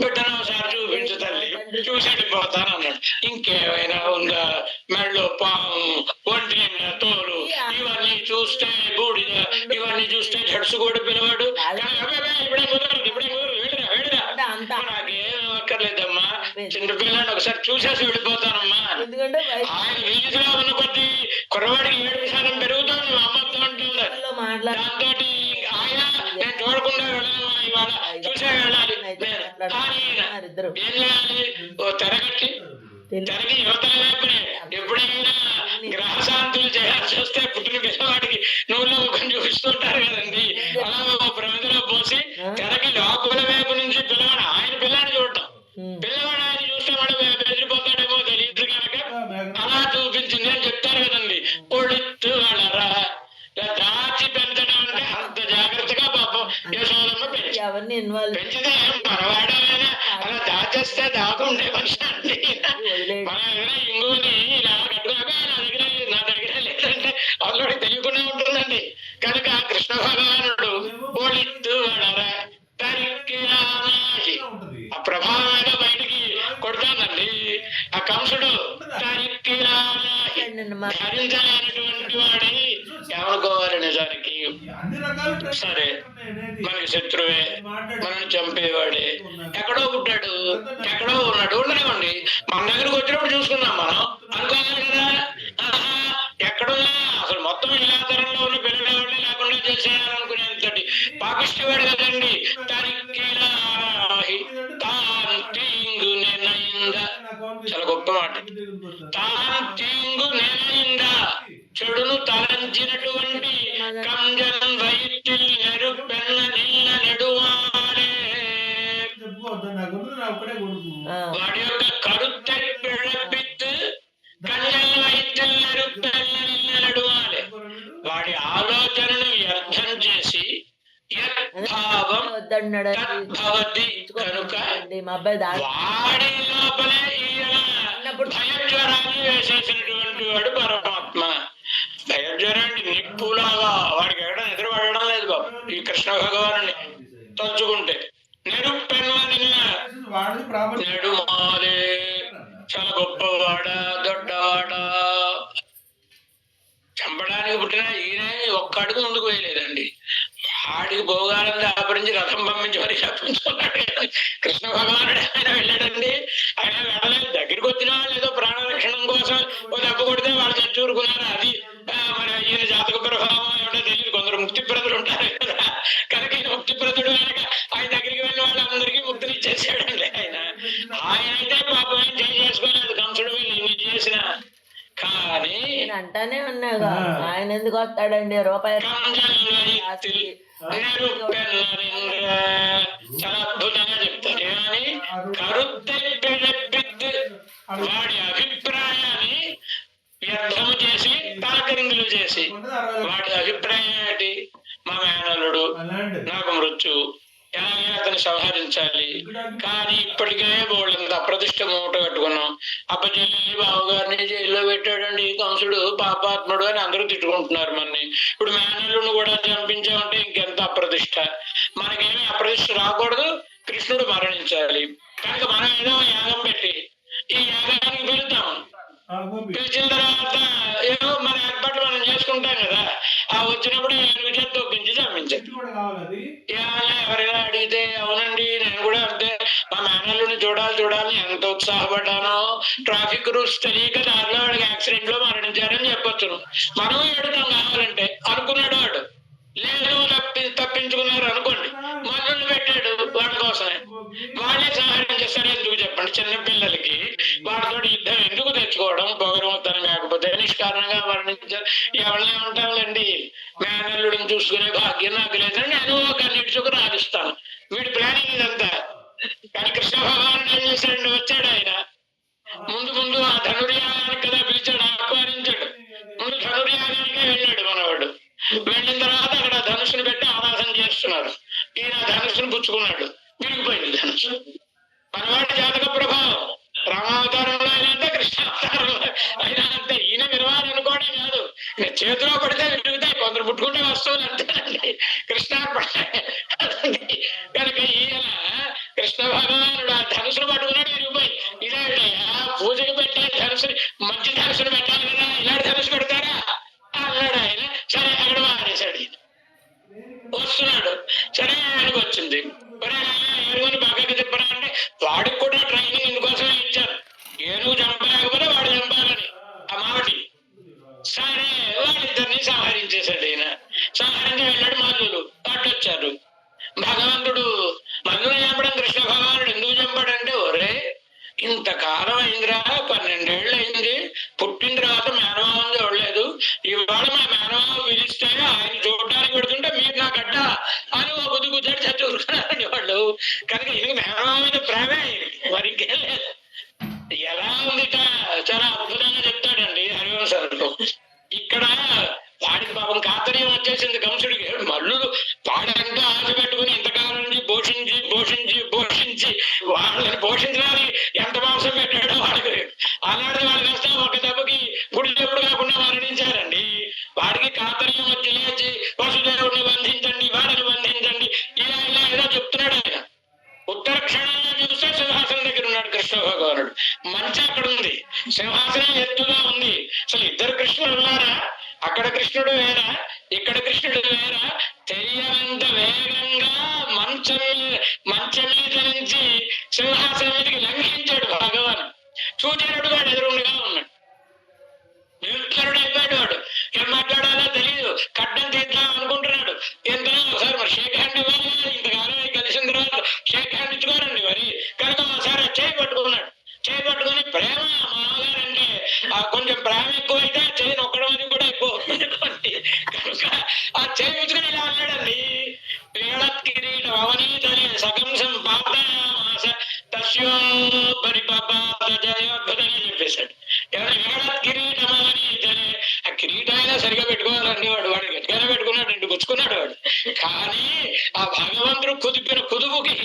బిడ్డను ఒకసారి చూపించు తల్లి, చూసి వెళ్ళిపోతాను అన్నాడు. ఇంకేమైనా ఉందా, మెడలో పాము, ఒంటి నిండా తోలు, ఇవన్నీ చూస్తే బూడిద, ఇవన్నీ చూస్తే జడ్సు కూడా పిలవాడు. ఇప్పుడే కుదరదు, ఇప్పుడే కుదరదు, వేడిరా వేడిరా, నాకేం అక్కర్లేదమ్మా, చిన్న పిల్లని ఒకసారి చూసేసి వెళ్ళిపోతానమ్మా. ఆయన వీధిలో ఉన్న కొద్ది కుర్రవాడికి ఏడుపుశాతం పెరుగుతుంది, మా అమ్మతో ఉంటుంది. దాంతో ఆయన నేను చూడకుండా వెళ్ళాను, ఇవాళ చూసే వెళ్ళాలి. ఏం చేయాలి, ఓ తెరగట్టి తెరగి యువతల వైపునే ఎప్పుడైనా గ్రహశాంతులు చేయాల్సి వస్తే పుట్టిన పిల్లవాడికి నువ్వులో ముఖం చూపిస్తుంటారు కదండి, అలా ప్రమిదలో పోసి తెరకి లోపల వైపు నుంచి పిల్లవాడు ఆయన పిల్లాన్ని చూడటం, పిల్లవాడు ఆయన చూస్తే వాడు బెదిరిపోతాడేమో తెలియదు కనుక అలా చూపించింది అని చెప్తారు కదండి. ఒడిత్తు వాళ్ళరా దాచి పెంచడం అంటే అంత జాగ్రత్తగా పాపం యశోదమ్మ పెంచితే మనవాడైనా అలా దాచేస్తే దాకుండే మనిషి అండి. మన దగ్గర ఇంగుని ఇలా కట్టుకోగా నా దగ్గర లేదంటే అందులో తెలియకుండా ఉంటుందండి. కనుక కృష్ణ భగవానుడు ఒడిత్తు వాళ్ళరా తరికి ఆ ప్రభావంగా బయటికి కొడతానండి. ఆ కంసుడు తరికి ధరించలేనటువంటి వాడి ఏమనుకోవాలి, నిజానికి సరే మనకి శత్రువే, మనల్ని చంపేవాడే, ఎక్కడో పుట్టాడు ఎక్కడో ఉన్నాడు, ఉండనివ్వండి మన దగ్గరకు వచ్చినప్పుడు చూసుకుందాం మనం అనుకోవాలి కదా. ఎక్కడున్నా అసలు మొత్తం ఇలాతరంలో ఉన్న పిల్లలే లేకుండా చేసేయాలనుకునేంతటి పాపిష్టివాడు కదండి. చాలా గొప్ప మాట. తాంతింగు నెలయిందా చెడును తలంచినటువంటి కంజనం వయத்தில் నెరుపెన్న నిన్న నెడువాలే, వాడి యొక్క కరుத்தை పిழப்பித்து కంజన్ వయத்தில் నెరుపెన్న నిన్న నెడువాలే, వాడి ఆలోచనను వ్యర్థం చేసి యద్భావం తద్భవతి కనుక వాడి లోపలే భయజ్వరాన్ని వేసేసినటువంటి వాడు పరమాత్మ. భయజ్వరాన్ని నిప్పులాగా వాడికి ఎక్కడ నిద్ర పడడం లేదు బాబు. ఈ కృష్ణ భగవాను తలుచుకుంటే నెరుపెన్న నిన్న నెడుమాలే, చాలా గొప్పవాడా దొడ్డవాడా. చంపడానికి పుట్టిన ఈయన ఒక్క అడుగు ముందుకు వేయలేదండి. వాడికి భోగాలను దాపరించి రథం పంపించి మరి తప్పించుకున్నాడు కృష్ణ భగవానుడు. ఆయన వెళ్ళాడండి, ఆయన వెళ్ళలేదు. దగ్గరికి వచ్చిన వాళ్ళు ఏదో ప్రాణరక్షణం కోసం ఓ దెబ్బ కొడితే వాళ్ళు చచ్చూరుకున్నారు. అది మరి ఈయన జాతక ప్రభావం ఏమిటో తెలియదు. కొందరు ముక్తిప్రదులు ఉంటారు కదా, కనుక ఈయన ముక్తిప్రదుడు కనుక ఆయన దగ్గరికి వెళ్ళిన వాళ్ళందరికీ ముక్తిని ఇచ్చేసాడండి. ఆయన అయితే పాపం ఏం చేసుకోలేదు, కంసుడు వీళ్ళు చేసిన. కానీ అంటానే ఉన్నాగా ఆయన ఎందుకు వస్తాడండి రూపాయి. చాలా అద్భుతంగా చెప్తారు. ఏమని కరుత్తై పిഴപ്പിத்து వాడి అభిప్రాయాన్ని వ్యర్థము చేసి తాకరింగులు చేసి, వాడి అభిప్రాయం ఏంటి, మా మేనల్లుడు నాకు మృత్యు, ఎలాగైనా అతన్ని సంహరించాలి. కానీ ఇప్పటికే బోళ్ళంత అప్రతిష్ట మూట కట్టుకున్నాం. అప్పచెల్లి బావగారిని జైల్లో పెట్టాడండి కంసుడు, పాపాత్ముడు అని అందరూ తిట్టుకుంటున్నారు మనని. ఇప్పుడు మేనల్లుని కూడా చంపించామంటే ఇంకెంత అప్రతిష్ట. మనకేమీ అప్రతిష్ట రాకూడదు, కృష్ణుడు మరణించాలి. కనుక మనం ఏదో యాగం పెట్టి ఈ యాగానికి పిలుద్దాం. పిలిచిన తర్వాత ఏదో మన ఏర్పాట్లు మనం చేసుకుంటాం కదా, ఆ వచ్చినప్పుడు ఏనుగు చేతి తొక్కించి చంపించాలి. ఎవరైనా అడిగితే అవునండి నేను కూడా అంతే, మా మేనల్లుని చూడాలి ఎంత ఉత్సాహపడ్డానో, ట్రాఫిక్ రూల్స్ తెలియక దారిలో వాడికి యాక్సిడెంట్ లో మరణించారని చెప్పొచ్చును. మనం ఏడుతాం కావాలంటే అనుకున్నాడు వాడు, లేదు తప్పించుకున్నారు అనుకోండి, మల్లుని పెట్టాడు వాడి కోసమే, వాళ్ళే సహాయం చేస్తారు. ఎందుకు చెప్పండి, చిన్నపిల్లలకి వాడితో యుద్ధం ఎందుకు తెచ్చుకోవడం, పొగరవుతాను లేకపోతే నిష్కారణంగా మరణించారు. ఎవరినే ఉంటాంలేండి, మేనల్లుడిని చూసుకునే భాగ్యం నాకు లేదని నేను ఒక నిడుచుకు రాగిస్తాను. వీడి ప్లానింగ్ ఇదంతా. కానీ కృష్ణ భగవానుడు ఏం చేశాడు, వచ్చాడు ఆయన ముందు ఆ ధనుర్యాగానికి కదా పిలిచాడు, ఆహ్వానించాడు. ముందు ధనుర్యాగానికే వెళ్ళాడు మనవాడు. వెళ్ళిన తర్వాత అక్కడ ధనుసుని పెట్టి ఆవాసం చేస్తున్నారు. ఈయన ధనుసుని పుచ్చుకున్నాడు, విరిగిపోయింది ధనుసు. మనవాడి జాతక ప్రభావం. రామావతారంలో అయినా అంతే, కృష్ణావతారంలో అయినా అంతే. ఈయన విరవాలనుకోవడం కాదు, చేతిలో పడితే విరుగుతాయి, కొందరు పుట్టుకుంటే వస్తువులు అంతేనండి. కృష్ణార్పణ కనుక ఈయన కృష్ణ భగవానుడు ఆ ధనుసును పట్టుకున్నాడు, విరిగిపోయి. ఇదే పూజకి పెట్టే ధనుసుని మంచి ధనుసుని పెట్టాలి కదా, ఇలాంటి ధనుసు పెడతారా అన్నాడు ఆయన. సరే అక్కడ మారేశాడు. వస్తున్నాడు, సరే ఆయనకు వచ్చింది. ఏనుగుని బాగా చెప్పరా అంటే వాడికి కూడా ట్రైనింగ్ ఇందుకోసమే ఇచ్చారు, ఏనుగు చంపలేకపోతే వాడు చంపాలని ఆ మావటి. సరే వాళ్ళిద్దరిని సంహరించేశాడు ఈయన. సంహరించి వెళ్ళాడు మల్లులు, అడ్డొచ్చారు. భగవంతుడు మల్లుని చంపడం కృష్ణ భగవానుడు ఎందుకు చంపాడంటే, ఒరే ఇంతకాలం అయిందిరా, 12 ఏళ్ళు అయింది, పుట్టిన తర్వాత మేనమావం చూడలేదు, ఇవాళ మా మేనమావ పిలిస్తే ఆయన చూడడానికి పెడుతుంటే మీరు నా గడ్డ అని ఒక బుద్ధి కూర్చొని చదువుకున్నారండి వాళ్ళు. కనుక ఇది మేనమావ మీద ప్రేమే, మరి ఇంకేం లేదు. ఎలా ఉందిట చాలా అద్భుతంగా చెప్తాడండి హరివంశంలో. ఇక్కడ వాడికి పాపం కాతర్యం వచ్చేసింది కంసుడికి. మల్లుడు వాడంతా ఆశ పెట్టుకుని ఇంతకాలం నుంచి పోషించి వాళ్ళని పోషించడానికి ఎంత మాంసం పెట్టాడో వాడికి. అలాంటి వాళ్ళకి వస్తే ఒక దెబ్బకి గుడి దెబ్బడు కాకుండా మరణించారండి. వాడికి కాతర్యం వచ్చి లేచి వసుదేవుడిని బంధించండి, వాడిని బంధించండి, ఇలా ఏదో చెప్తున్నాడు ఆయన. ఉత్తర క్షణంలో చూస్తే సింహాసనం దగ్గర ఉన్నాడు కృష్ణ భగవానుడు. మంచి అక్కడ ఉంది, సింహాసనం ఎత్తుగా ఉంది. అసలు ఇద్దరు కృష్ణుడు ఉన్నారా? అక్కడ కృష్ణుడు వేరా, ఇక్కడ కృష్ణుడు వేరా తెలియనంత వేగంగా మంచం మీద నుంచి సింహాసనం మీదకి లంఘించాడు భగవాన్. సూచనుడు వాడు ఎదురుండగా ఉన్నాడు, నిరుత్తరుడు అయిపోయాడు. వాడు ఏం మాట్లాడాలో తెలియదు, కడ్డం తీద్దాం అనుకుంటున్నాడు. ఎంతలో ఒకసారి మరి షేక్ హ్యాండ్ ఇవ్వాలి, ఇంతకాలం కలిసిన తర్వాత షేక్ హ్యాండ్ ఇచ్చుకోరండి మరి. కనుక ఒకసారి చేయి పట్టుకున్నాడు. చేయి పట్టుకుని ప్రేమ మామగారు అంటే కొంచెం ప్రేమ ఎక్కువైతే చేయి నొక్కడం అది కూడా ఎక్కువ అనుకోండి. కనుక ఆ చేయి పుచ్చుకొని ఇలా అన్నాడండి, కిరీట అవనీతనే సగం సంపాదయామాస తస్యోపరి అద్భుతంగా చెప్పేశాడు. ఎవరు కిరీటం అవనీతనే, ఆ కిరీటమైనా సరిగా పెట్టుకోవాలండి. వాడు గట్టిగానే పెట్టుకున్నాడు, ఇంటి పుచ్చుకున్నాడు వాడు. కానీ ఆ భగవంతుడు కుదిపిన కుదుపుకి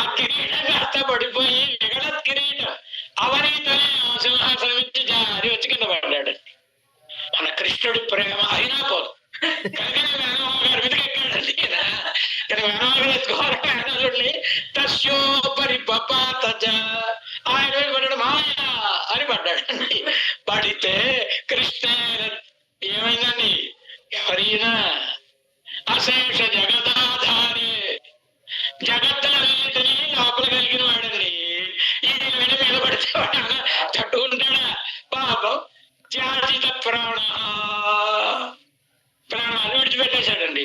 ఆ కిరీటం కాస్త పడిపోయి విగడత్ కిరీటం అవనీతనే సింహాసనం ఇచ్చి జారి వచ్చి కింద పడ్డాడు. మన కృష్ణుడి ప్రేమ అయినా పోదు. కనుక గారి మీదకి ఎక్కాడండి. కానీ వెనవాగలు ఎత్తుకోవాలి మేనల్లుడిని. తస్యోపరి పపాత ఆయన మీద పడ్డాడు, మాయా అని పడ్డాడండి. పడితే కృష్ణ ఏమైందండి, ఎవరైనా అశేష జగదాధారే, జగత్తులన్నిటినీ లోపల కలిగిన వాడండి. ఈయన మీద పడితే వాడు తట్టుకుంటాడా? పాపం త్యాజిత ప్రాణాలు విడిచిపెట్టేశాడండి.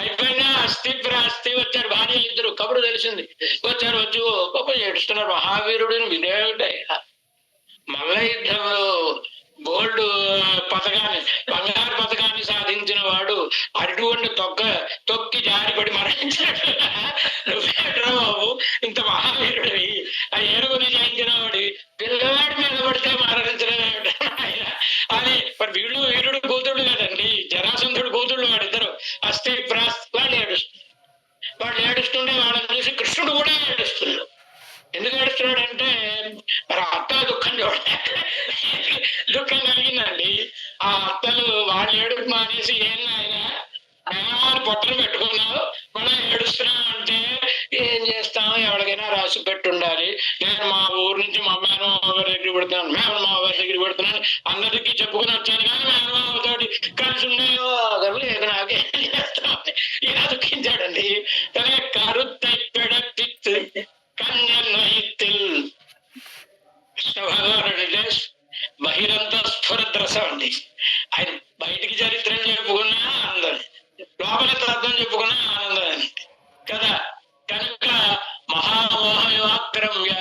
అయిపోయినా అస్థి వచ్చారు భార్య ఇద్దరు, కబురు తెలిసింది. వచ్చారు, వచ్చి పాపం ఏడుస్తున్నారు. మహావీరుడిని వినేవిటయ్యా, మల్ల యుద్ధంలో గోల్డ్ పథకాన్ని, బంగారు పథకాన్ని సాధించిన వాడు అటువంటి తొక్కి జారిపడి మరణించాడు. నువ్వేట్రా బాబు ఇంత మహావీరుడివి, ఆ ఏనుగుని జయించిన వాడి పిల్లవాడి మీద పడితే మరణించడం ఆయన అని. మరి వీరుడు కూతుళ్ళు కదండి, జరాసంధుడు కూతుళ్ళు వాడిద్దరు. అస్థి వాళ్ళు ఏడుస్తుండే ఆ అత్తలు వాళ్ళు ఏడుపు మానేసి ఏం నాయన మేమాని పొట్టలు పెట్టుకున్నావు మళ్ళీ ఏడుస్తున్నావు అంటే ఏం చేస్తాం, ఎవరికైనా రాసి పెట్టుండాలి. నేను మా ఊరు నుంచి మా మేనమావ దగ్గరికి పెడుతున్నాను, మేనమావ దగ్గరికి పెడుతున్నాను, అందరికీ చెప్పుకుని వచ్చాను, కానీ మేనమావతోటి కలిసి ఉండేవో లేదు, నాకేం చేస్తామని ఇలా దుఃఖించాడండి. కానీ కరుత్తై పెడపిత్తు కన్యల్ వైత్తిల్ కృష్ణ భగవానుడి బహిరంత స్ఫురద్రసం అండి. ఆయన బయటికి చరిత్ర చెప్పుకున్నా ఆనందం, లోపల తత్వం చెప్పుకున్నా ఆనందం కదా. కనుక మహామోహమాక్రమ్య,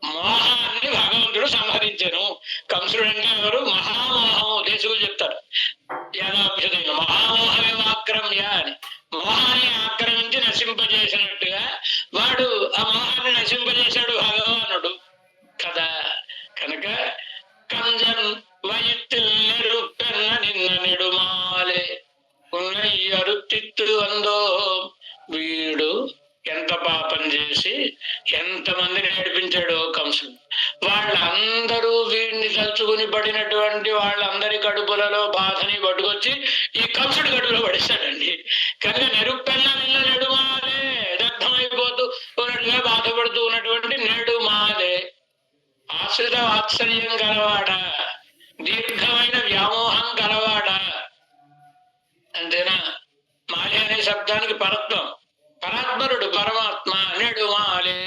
మోహాన్ని భగవంతుడు సంహరించాను. కంసుడు అంటే ఎవరు? మహామోహం. దేశకులు చెప్తారు యాదాభిషుదైన మహామోహమాక్రమ్య అని. మోహాన్ని ఆక్రమించి నశింపజేసినట్టుగా వాడు ఆ మోహాన్ని నశింపజేశాడు భగవానుడు కదా. కనుక కంజన్ వయత్తిల్ నెరుపెన్న నిన్న నెడుమాలే ఉన్నై అరుత్తిత్తు అందో. వీడు ఎంత పాపం చేసి ఎంతమందిని ఏడిపించాడో కంసుడు. వాళ్ళందరూ వీడిని తలుచుకుని పడినటువంటి వాళ్ళందరి కడుపులలో బాధని పట్టుకొచ్చి ఈ కంసుడి కడుపులో పడేశాడండి. కనుక నెరుపెన్న నిన్న నెడుమాలే, దగ్ధమైపోతూ ఉన్నట్టుగా బాధపడుతూ ఉన్నటువంటి నెడుమాలే. ఆశ్రిత వాత్సల్యం గలవాడ, దీర్ఘమైన వ్యామోహం గలవాడ. అంతేనా? మాలే అనే శబ్దానికి పరత్వం, పరాత్మరుడు పరమాత్మ. నెడుమాలే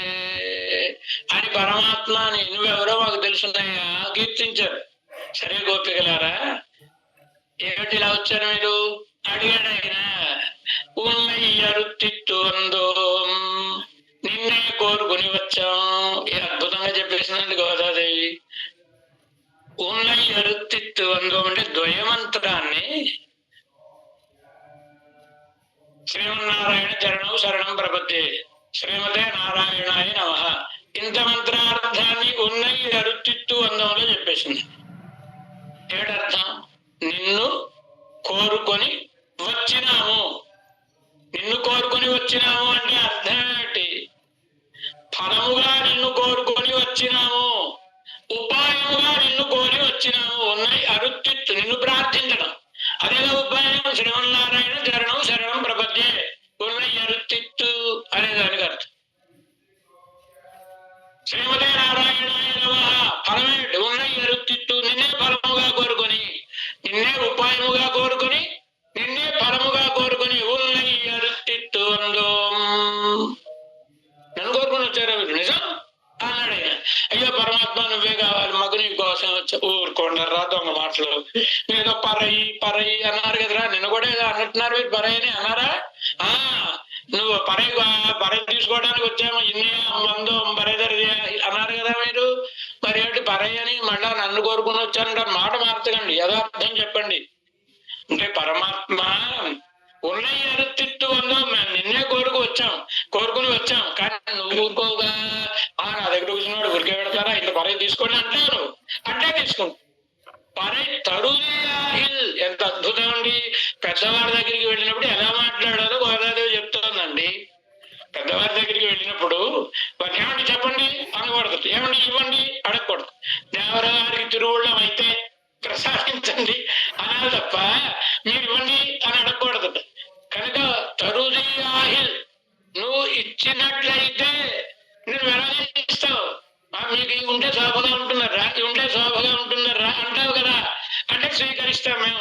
అని పరమాత్మని నువ్వెవరో మాకు తెలుసున్నాయా కీర్తించారు. సరే గోపికలారా, ఏమిటి ఇలా వచ్చారు మీరు అడిగాడు ఆయన. ఉన్నై అరుత్తిత్తు అందో, నిన్నే కోరుకుని వచ్చాం. ఏ అద్భుతంగా చెప్పేసిందండి గోదాదేవి. ఉన్నై అరుత్తిత్తు అందో అంటే ద్వయమంత్రాన్ని శ్రీమన్నారాయణ చరణం శరణం ప్రపద్యే శ్రీమతే నారాయణాయ నమః, ఇంత మంత్రార్థాన్ని ఉన్నై అరుత్తిత్తు అందంలో చెప్పేసింది. ఏడర్థం? నిన్ను కోరుకొని వచ్చినాము. నిన్ను కోరుకొని వచ్చినాము అంటే అర్థం ఏమిటి? ఫలముగా నిన్ను కోరుకొని వచ్చినాము, ఉపాయముగా నిన్ను కోరి వచ్చినాము. ఉన్నై అరుత్తిత్తు, నిన్ను ప్రార్థించడం, అదేగా ఉపాయం. శ్రీమన్నారాయణ చరణం శరణం ప్రపద్యే, ఉన్నై అరుత్తిత్తు అనే దానికి అర్థం. శ్రీమతే నారాయణాయ నమః ఫలమేమిటి? ఉన్నై అరుత్తిత్తు, నిన్నే ఫలముగా కోరుకొని, నిన్నే ఉపాయముగా కోరుకొని, నిన్నే ఫలముగా కోరుకొని. ఉన్నై అరుత్తిత్తు అందో, నన్ను కోరుకొని వచ్చారా మీరు? నిజం అన్నాడు ఆయన. అయ్యో పరమాత్మ నువ్వే కావాలి, మాకు నీ కోసం వచ్చా. ఊరుకోండరా దొంగ మాటలు, ఏదో పరయి పరయి అన్నారు కదరా, నిన్న కూడా ఏదో అన్నట్టున్నారు మీరు, పరయి అని అన్నారా? నువ్వు పరయి తీసుకోవడానికి వచ్చాము, ఇన్ని మందో పరేదరి అన్నారు కదా మీరు. మరి ఏమిటి పరయి అని మళ్ళా నన్ను కోరుకుని వచ్చానంటే మాట మార్చకండి, యథార్థం చెప్పండి. అంటే పరమాత్మ ఉన్నై అరుత్తిత్తు అందో, నిన్నే కోరుకుని వచ్చాం, కానీ నువ్వు ఊరుకోగా నా దగ్గర కూర్చున్నాడు ఊరికే పెడతారా, ఇంత పరై తీసుకోండి అంటారు, అంటే తీసుకుంటా. పరై తరుణిల్, ఎంత అద్భుతం అండి. పెద్దవారి దగ్గరికి వెళ్ళినప్పుడు ఎలా మాట్లాడాలో గోదాదేవి చెప్తోందండి. పెద్దవారి దగ్గరికి వెళ్ళినప్పుడు వారికి ఏమండి చెప్పండి అనకూడదు, ఏమండి ఇవ్వండి అడగకూడదు. దేవరారికి తిరువుళ్ళం అయితే ప్రసాదించండి అనాలి తప్ప మీరు ఇవ్వండి అని అడగకూడదు. కనుక తరుణిల్, నువ్వు ఇచ్చినట్లయితే నేను వెనక ఇస్తావు. మీకు ఉంటే శోభగా ఉంటున్నారా, ఉంటే శోభగా ఉంటున్నారా అంటావు కదా, అంటే స్వీకరిస్తాం మేము.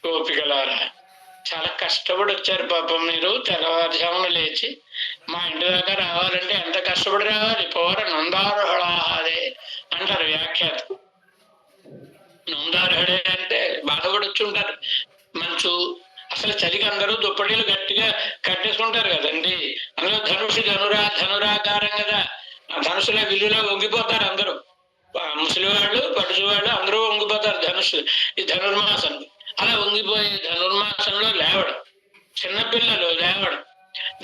గోపికలారా, చాలా కష్టపడి వచ్చారు పాపం మీరు. తెల్లవారుజామున లేచి మా ఇంటి దాకా రావాలంటే ఎంత కష్టపడి రావాలి. పోర నొందారుహళాదే అంటారు వ్యాఖ్యాత. నొందారుహడే అంటే బాధపడి వచ్చి ఉంటారు. మంచు, అసలు చలికి అందరూ దుప్పటిలు గట్టిగా కట్టేసుకుంటారు కదండి. అందులో ధనురాకారం కదా, ధనుసుల విల్లులో వంగిపోతారు అందరూ. ముసలి వాళ్ళు పడుచు వాళ్ళు అందరూ వంగిపోతారు ధనుసు, ఈ ధనుర్మాసం. అలా వంగిపోయే ధనుర్మాసంలో లేవడం, చిన్నపిల్లలు లేవడం,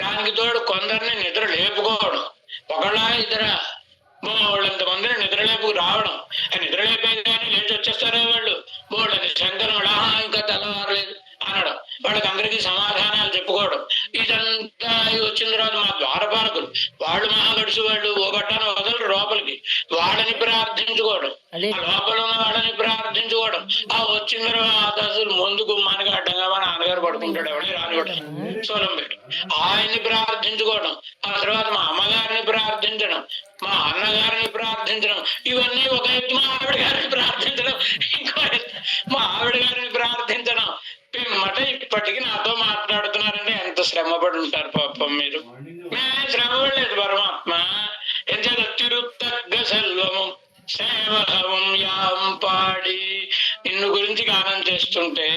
దానికి తోడు కొందరిని నిద్ర లేపుకోవడం, ఒకళ్ళ ఇద్దర వాళ్ళంతమందిని నిద్రలేపుకు రావడం. ఆ నిద్రలేపే కానీ లేచి వచ్చేస్తారా వాళ్ళు, వాళ్ళని శంకరుడు ఇంకా తెల్లవారలేదు అనడం, వాళ్ళకి అందరికీ సమాధానాలు చెప్పుకోవడం. ఇదంతా వచ్చిన తర్వాత మా ద్వారపాలకులు వాళ్ళు మహాగడుసు వాళ్ళు ఓ బట్టాను వదలరు లోపలికి. అనుకోండి, వాళ్ళని ప్రార్థించుకోవడం, లోపల ఉన్న వాళ్ళని ప్రార్థించుకోవడం. ఆ వచ్చిన తర్వాత అసలు ముందు గుమ్మానికి అడ్డంగా మా నాన్నగారు పడుకుంటాడు, ఎవడే రానివాడు సోలం పెట్టి, ఆయన్ని ప్రార్థించుకోవడం. ఆ తర్వాత మా అమ్మగారిని ప్రార్థించడం, మా అన్నగారిని ప్రార్థించడం. ఇవన్నీ ఒక ఎత్తు. మా ఆవిడ గారిని ప్రార్థించడం ఇంకో ఎత్తు. మా ఆవిడ గారిని ప్రార్థించడం. పిమ్మట ఇప్పటికీ నాతో మాట్లాడుతున్నారంటే ఎంత శ్రమపడి ఉంటారు పాపం మీరు. నేను శ్రమపడలేదు పరమాత్మ. ఎంచేత తిరుత్తగ్గ సెల్వము సేవహం యాం పాడి నిన్ను గురించి గానం చేస్తుంటే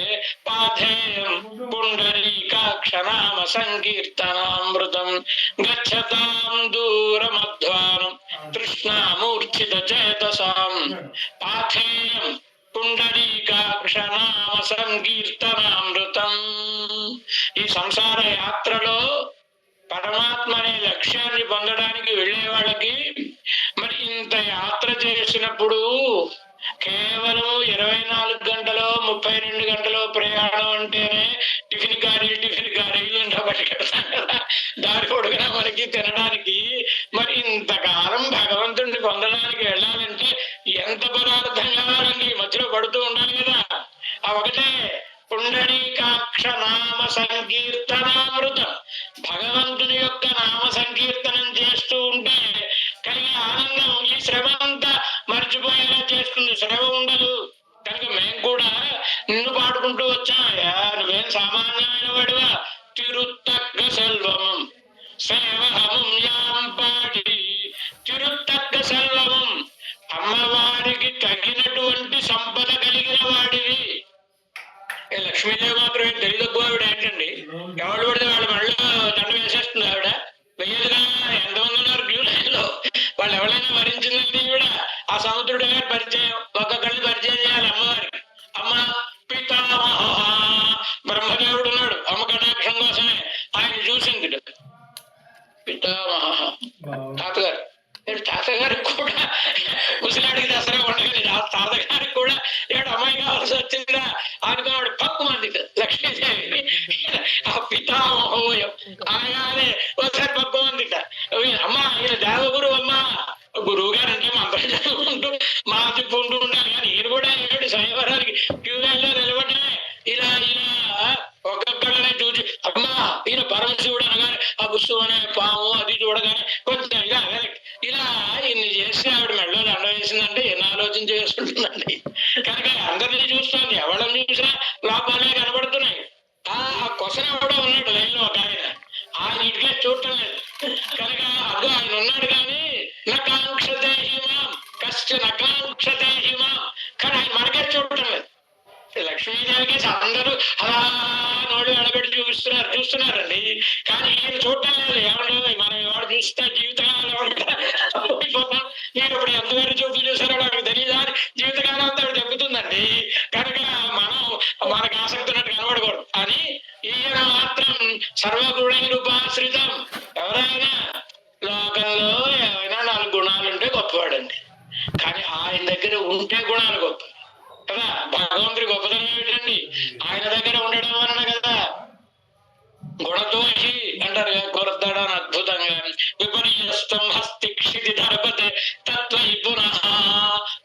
పాథేయం పుండరీకాక్షనామ సంకీర్తనామృతం గచ్చతాం దూరమధ్వానం తృష్ణామూర్ఛిత చేతసాం. పాథేయం పుండరీకాక్షనామ సంకీర్తనామృతం. ఈ సంసార యాత్రలో పరమాత్మ అనే లక్ష్యాన్ని పొందడానికి వెళ్ళే వాళ్ళకి మరి ఇంత యాత్ర చేసినప్పుడు కేవలం 24 గంటలో 32 గంటలో ప్రయాణం అంటేనే టిఫిన్ కారీలు ఇంకా పట్టుకెడతాం కదా దారి పొడుగునా మనకి తినడానికి. మరి ఇంతకాలం భగవంతుడిని పొందడానికి వెళ్ళాలంటే ఎంత పదార్థం కావాలండి, మధ్యలో పడుతూ ఉండాలి కదా. ఆ ఒకటే పుండరీకాక్ష నామ సంకీర్తనామృతం. భగవంతుని యొక్క నామ సంకీర్తనం చేస్తూ ఉంటే కలిగే ఆనందం ఈ శ్రమ అంతా మర్చిపోయేలా చేస్తుంది. శ్రమ ఉండదు. కనుక మేము కూడా నిన్ను పాడుకుంటూ వచ్చామయ్యా, నువ్వేం సామాన్యమైన వాడివా. తిరుత్తగ్గ సెల్వము సేవహం యాం పాడి. తిరుత్తగ్గ సెల్వము అమ్మవారికి తగినటువంటి సంపద కలిగిన వాడివి. లక్ష్మీదేవి మాత్రం ఏం తెలియదు. ఆవిడ ఏంటండి, ఎవరు పడితే వాళ్ళ మళ్ళీ దండ వేసేస్తుంది. ఆవిడ వెయ్యలుగా ఎంతమంది ఉన్నారు క్యూ లైన్ లో, వాళ్ళు ఎవరైనా భరించిందండి. ఈవిడ ఆ సముద్రుడి గారి పరిచయం, ఒక్కొక్కరిని పరిచయం చేయాలి అమ్మవారికి. అమ్మ పితామహ బ్రహ్మదేవుడు ఉన్నాడు, అమ్మ కటాక్షం కోసమే ఆయన చూసింది. పితామహ తాతగారు, తాతగారికి కూడా ముసలాడికి దసరా ఉండగలి, తాతగారికి కూడా ఏడు అమ్మాయి కావాల్సి వచ్చిందా అనుకున్నాడు. పక్కు మంది లక్ష్మీదేవి ఆ పితామహోయం అనగానే ఒకసారి పక్కు మందిట. అమ్మ ఈయన దేవగురు అమ్మ, గురువు గారు అంటే మంత్రం చదువుకుంటూ మా చెప్పుకుంటూ ఉంటారు. కానీ ఈయన కూడా ఏడు స్వయంవరానికి క్యూ లైన్ లో నిలబడ్డానే ఇలా ఒక్కొక్కడనే చూసి అమ్మా ఈయన పరమశివుడు అనగానే ఆ పుస్తకం అనే పాము అది చూడగానే కొంచెం ఇలా ఇన్ని చేసి ఆవిడ మెడలో దండ వేసిందంటే ఎన్ని ఆలోచన చేసుకుంటుందండి. కనుక అందరినీ చూస్తుంది, ఎవరిని చూసినా లోపాలే కనబడుతున్నాయి. ఆ క్వశ్చన్ కూడా ఉన్నాడు లైన్ లో ఒక ఆయన ఇంటికే చూడటం లేదు. కనుక అదో ఆయన ఉన్నాడు కానీ నకాంక్షతే హిమాం కష్ట నకాంక్షతే హిమాం, కానీ ఆయన మనకే చూడటం లేదు. లక్ష్మీదేవికి అందరూ అలా నోడు ఎడబెట్టి చూస్తున్నారండి, కానీ ఈయన చూడటం లేదు. ఎవరు మనం ఎవరు చూస్తే జీవితకాలం ఎవరిపోతాం, నేను ఇప్పుడు ఎంతవరకు చూపులు చూసారో నాకు తెలియదా అని జీవితకాలం అంతా చెబుతుందండి. కనుక మనం మనకు ఆసక్తి ఉన్నట్టు కనబడకూడదు అని ఈయన మాత్రం సర్వగుణైన ఉపాశ్రితం. ఎవరైనా లోకంలో ఏమైనా 4 గుణాలుంటే గొప్పవాడండి, కానీ ఆయన దగ్గర ఉంటే గుణాలు గొప్ప కదా. భగవంతుడి గొప్పతనం ఏమిటండి, ఆయన దగ్గర ఉండడం వలన కదా. గుణదోషి అంటారు కొరతాడని అద్భుతంగా. విపర్యస్తం హస్తి క్షితి ధర్పతే తత్వై పునః.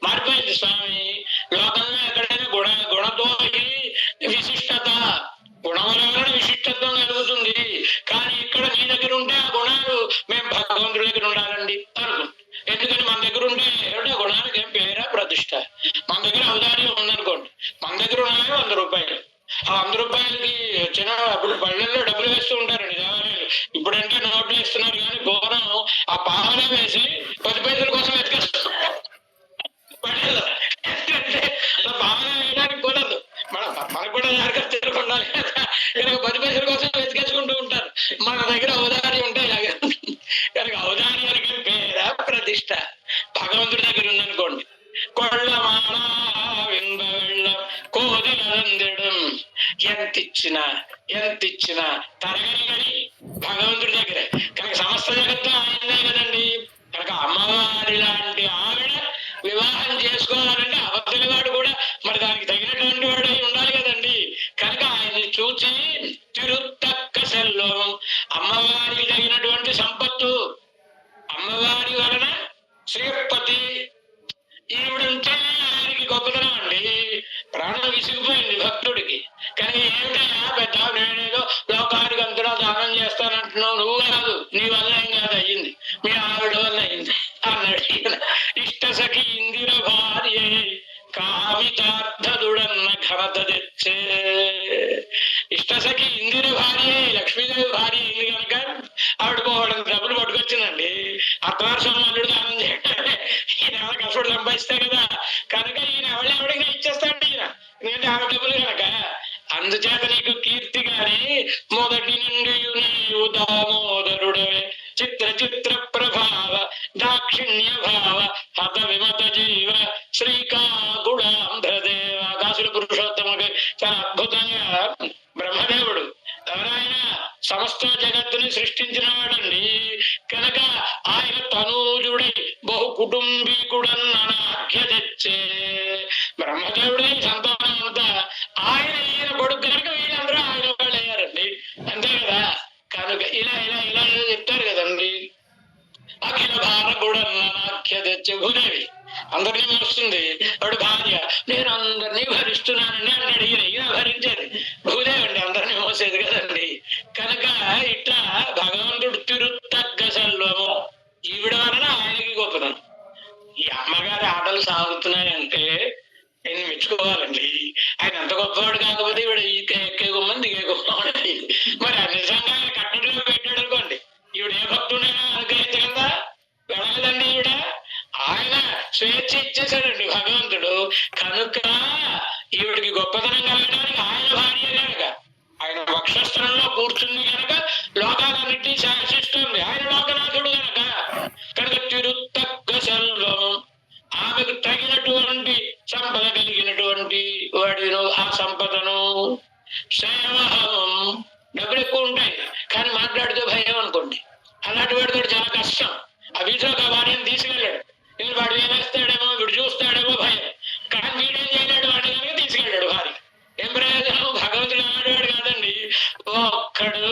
మారిపోయింది స్వామి. లోకంలో ఎక్కడైనా గుణదోషి విశిష్టత, గుణముల వలన విశిష్టత్వం కలుగుతుంది. కానీ ఇక్కడ నీ దగ్గర ఉంటే ఆ గుణాలు మేము భగవంతుడి దగ్గర ఉండాలండి అనుకుంటాం. ఎందుకని మన దగ్గర ఉంటే ఏమిటో గుణానికి ఏం పేరా ప్రతిష్ట. మన దగ్గర ఔదార్యం ఉందనుకోండి, మన దగ్గర ఉన్నాయి 100 రూపాయలు. ఆ 100 రూపాయలకి చిన్న అప్పుడు పళ్ళల్లో డబ్బులు వేస్తూ ఉంటారండి దేవాలయాలు. ఇప్పుడంటే నోట్లు వేస్తున్నారు, కానీ పూర్వం ఆ పావలా వేసి 10 పైసల కోసం వెతికేస్తారు. పావలా వేయడానికి కుదరదు, మనకు కూడా జాగ్రత్త తిరుగుండాలి కదా. 10 పైసల కోసం వెతికేసుకుంటూ ఉంటారు. మన దగ్గర ఔదార్యం ఉంటే ఇలాగే. కనుక ఔదార్యానికి పేరా ప్రతిష్ట భగవంతుడి దగ్గర ఉందనుకోండి. కొళ్ళమాన వింద వెళ్ళం కోదిలందడం ఎంతిచ్చినా తరగని భగవంతుడి దగ్గరే. కనుక సమస్త జగత్తు ఆయనే కదండి. కనుక అమ్మవారి లాంటి ఆవిడ వివాహం చేసుకోవాలంటే అవతలి వాడు కూడా మరి దానికి తగినటువంటి వాడు ఉండాలి కదండి. కనుక ఆయన్ని చూచి తిరుత్తక్క సెల్వం, అమ్మవారికి తగినటువంటి సంపత్తు, అమ్మవారి వలన శ్రీ జగత్పతి ఈవిడుంటే ఆయనకి గొప్పతనం అండి. ప్రాణం విసిగిపోయింది భక్తుడికి. కానీ ఏమిటా పెద్ద నేనేదో లోకానికి అంతటా దానం చేస్తానంటున్నావు, నువ్వు కాదు, నీ వల్ల ఏం కాదు అయ్యింది, మీ ఆవిడ వల్ల అయింది అన్నాడు. ఇష్ట సఖి ఇందిర భార్య కామితార్థదుడన్న ఘనత తెచ్చే. ఇష్టసఖి ఇందిర భార్య లక్ష్మీదేవి భార్య అయింది కనుక ఆవిడ పోవడం డబ్బులు పట్టుకొచ్చిందండి. అత్తవారసం అల్లుడు దానం చేయడం ఈయన ఎవరు కష్టపడి సంపాదిస్తే కదా, కనుక ఈయన ఎవడెవడిగా ఇచ్చేస్తాడు ఈయన, ఎందుకంటే ఆవిడ డబ్బులు కనుక. అందుచేత నీకు కీర్తి గాని మొదటి నుండి నీవు దామోదరుడవే చిత్ర చిత్ర ప్రభావ దాక్షిణ్య భావ హత విమత జీవ శ్రీకాకుళాంధ్రదేవ. దాసుల పురుషోత్తముడు చాలా అద్భుతంగా బ్రహ్మదేవుడు ఎవరైనా సమస్త జగత్తుని సృష్టించిన వాడండి కనుక ఆయన తనూజుడై బహు కుటుంబీకుడన్నాఖ్య తెచ్చే. బ్రహ్మదేవుడి సంతానం అంతా ఆయన ఈయన కొడుకు కనుక వీళ్ళందరూ ఆయన వాళ్ళు అయ్యారండి, అంతే కదా. కనుక ఇలా ఇలా ఇలా చెప్తారు కదండి. అఖిల భారగుడన్నాఖ్య తెచ్చే. భూదేవి అందరినీ మోస్తుంది, వాడు భార్య నేను అందరినీ భరిస్తున్నానని అన్నాడు. ఈయన భరించేది భూదేవి అండి, అందరినీ మోసేది కదండి. కనుక ఇట్లా భగవంతుడు తిరుత్తగ్గ సెల్వము ఈవిడ వలన ఆయనకి గొప్పతనం. ఈ అమ్మగారి ఆటలు సాగుతున్నాయంటే నేను మెచ్చుకోవాలండి. ఆయన ఎంత గొప్పవాడు కాకపోతే ఈవిడ ఎక్కే గుమ్మని దిగే గుమ్మడి. మరి నిజంగా ఆయన కట్టడిలో పెట్టాడు అనుకోండి, ఈవిడ ఏ భక్తుడైనా అనుగ్రహించగలదా? వెళ్ళగలండి ఈవిడ. ఆయన స్వేచ్ఛ ఇచ్చేశాడండి భగవంతుడు. కనుక ఈవిడికి గొప్పతనం కలగడానికి ఆయన భార్య కనుక, ఆయన వక్షస్థలంలో కూర్చుంది కనుక లోకాలన్నింటినీ శాసిస్తుంది. ఆయన లోకనాథుడు కనుక. కనుక తిరుత్తగ్గ సెల్వం ఆమెకు తగినటువంటి సంపద కలిగినటువంటి వాడిను ఆ సంపదను సేవహం. డబ్బులు ఎక్కువ ఉంటాయి కానీ మాట్లాడితే భయం అనుకోండి, అలాంటి వాడితో చాలా కష్టం. ఆ వీధిలో వాడిని తీసుకెళ్ళాడు, ఎందుకు వాడు వేరేస్తాడేమో వీడు చూస్తాడేమో భయం. కానీ వీడేం చేయలేడు, వాడి కనుక తీసుకెళ్ళాడు భార్య. ఏం ప్రయోజనం? భగవంతుడు ఆడేవాడు కాదండి, ఒక్కడు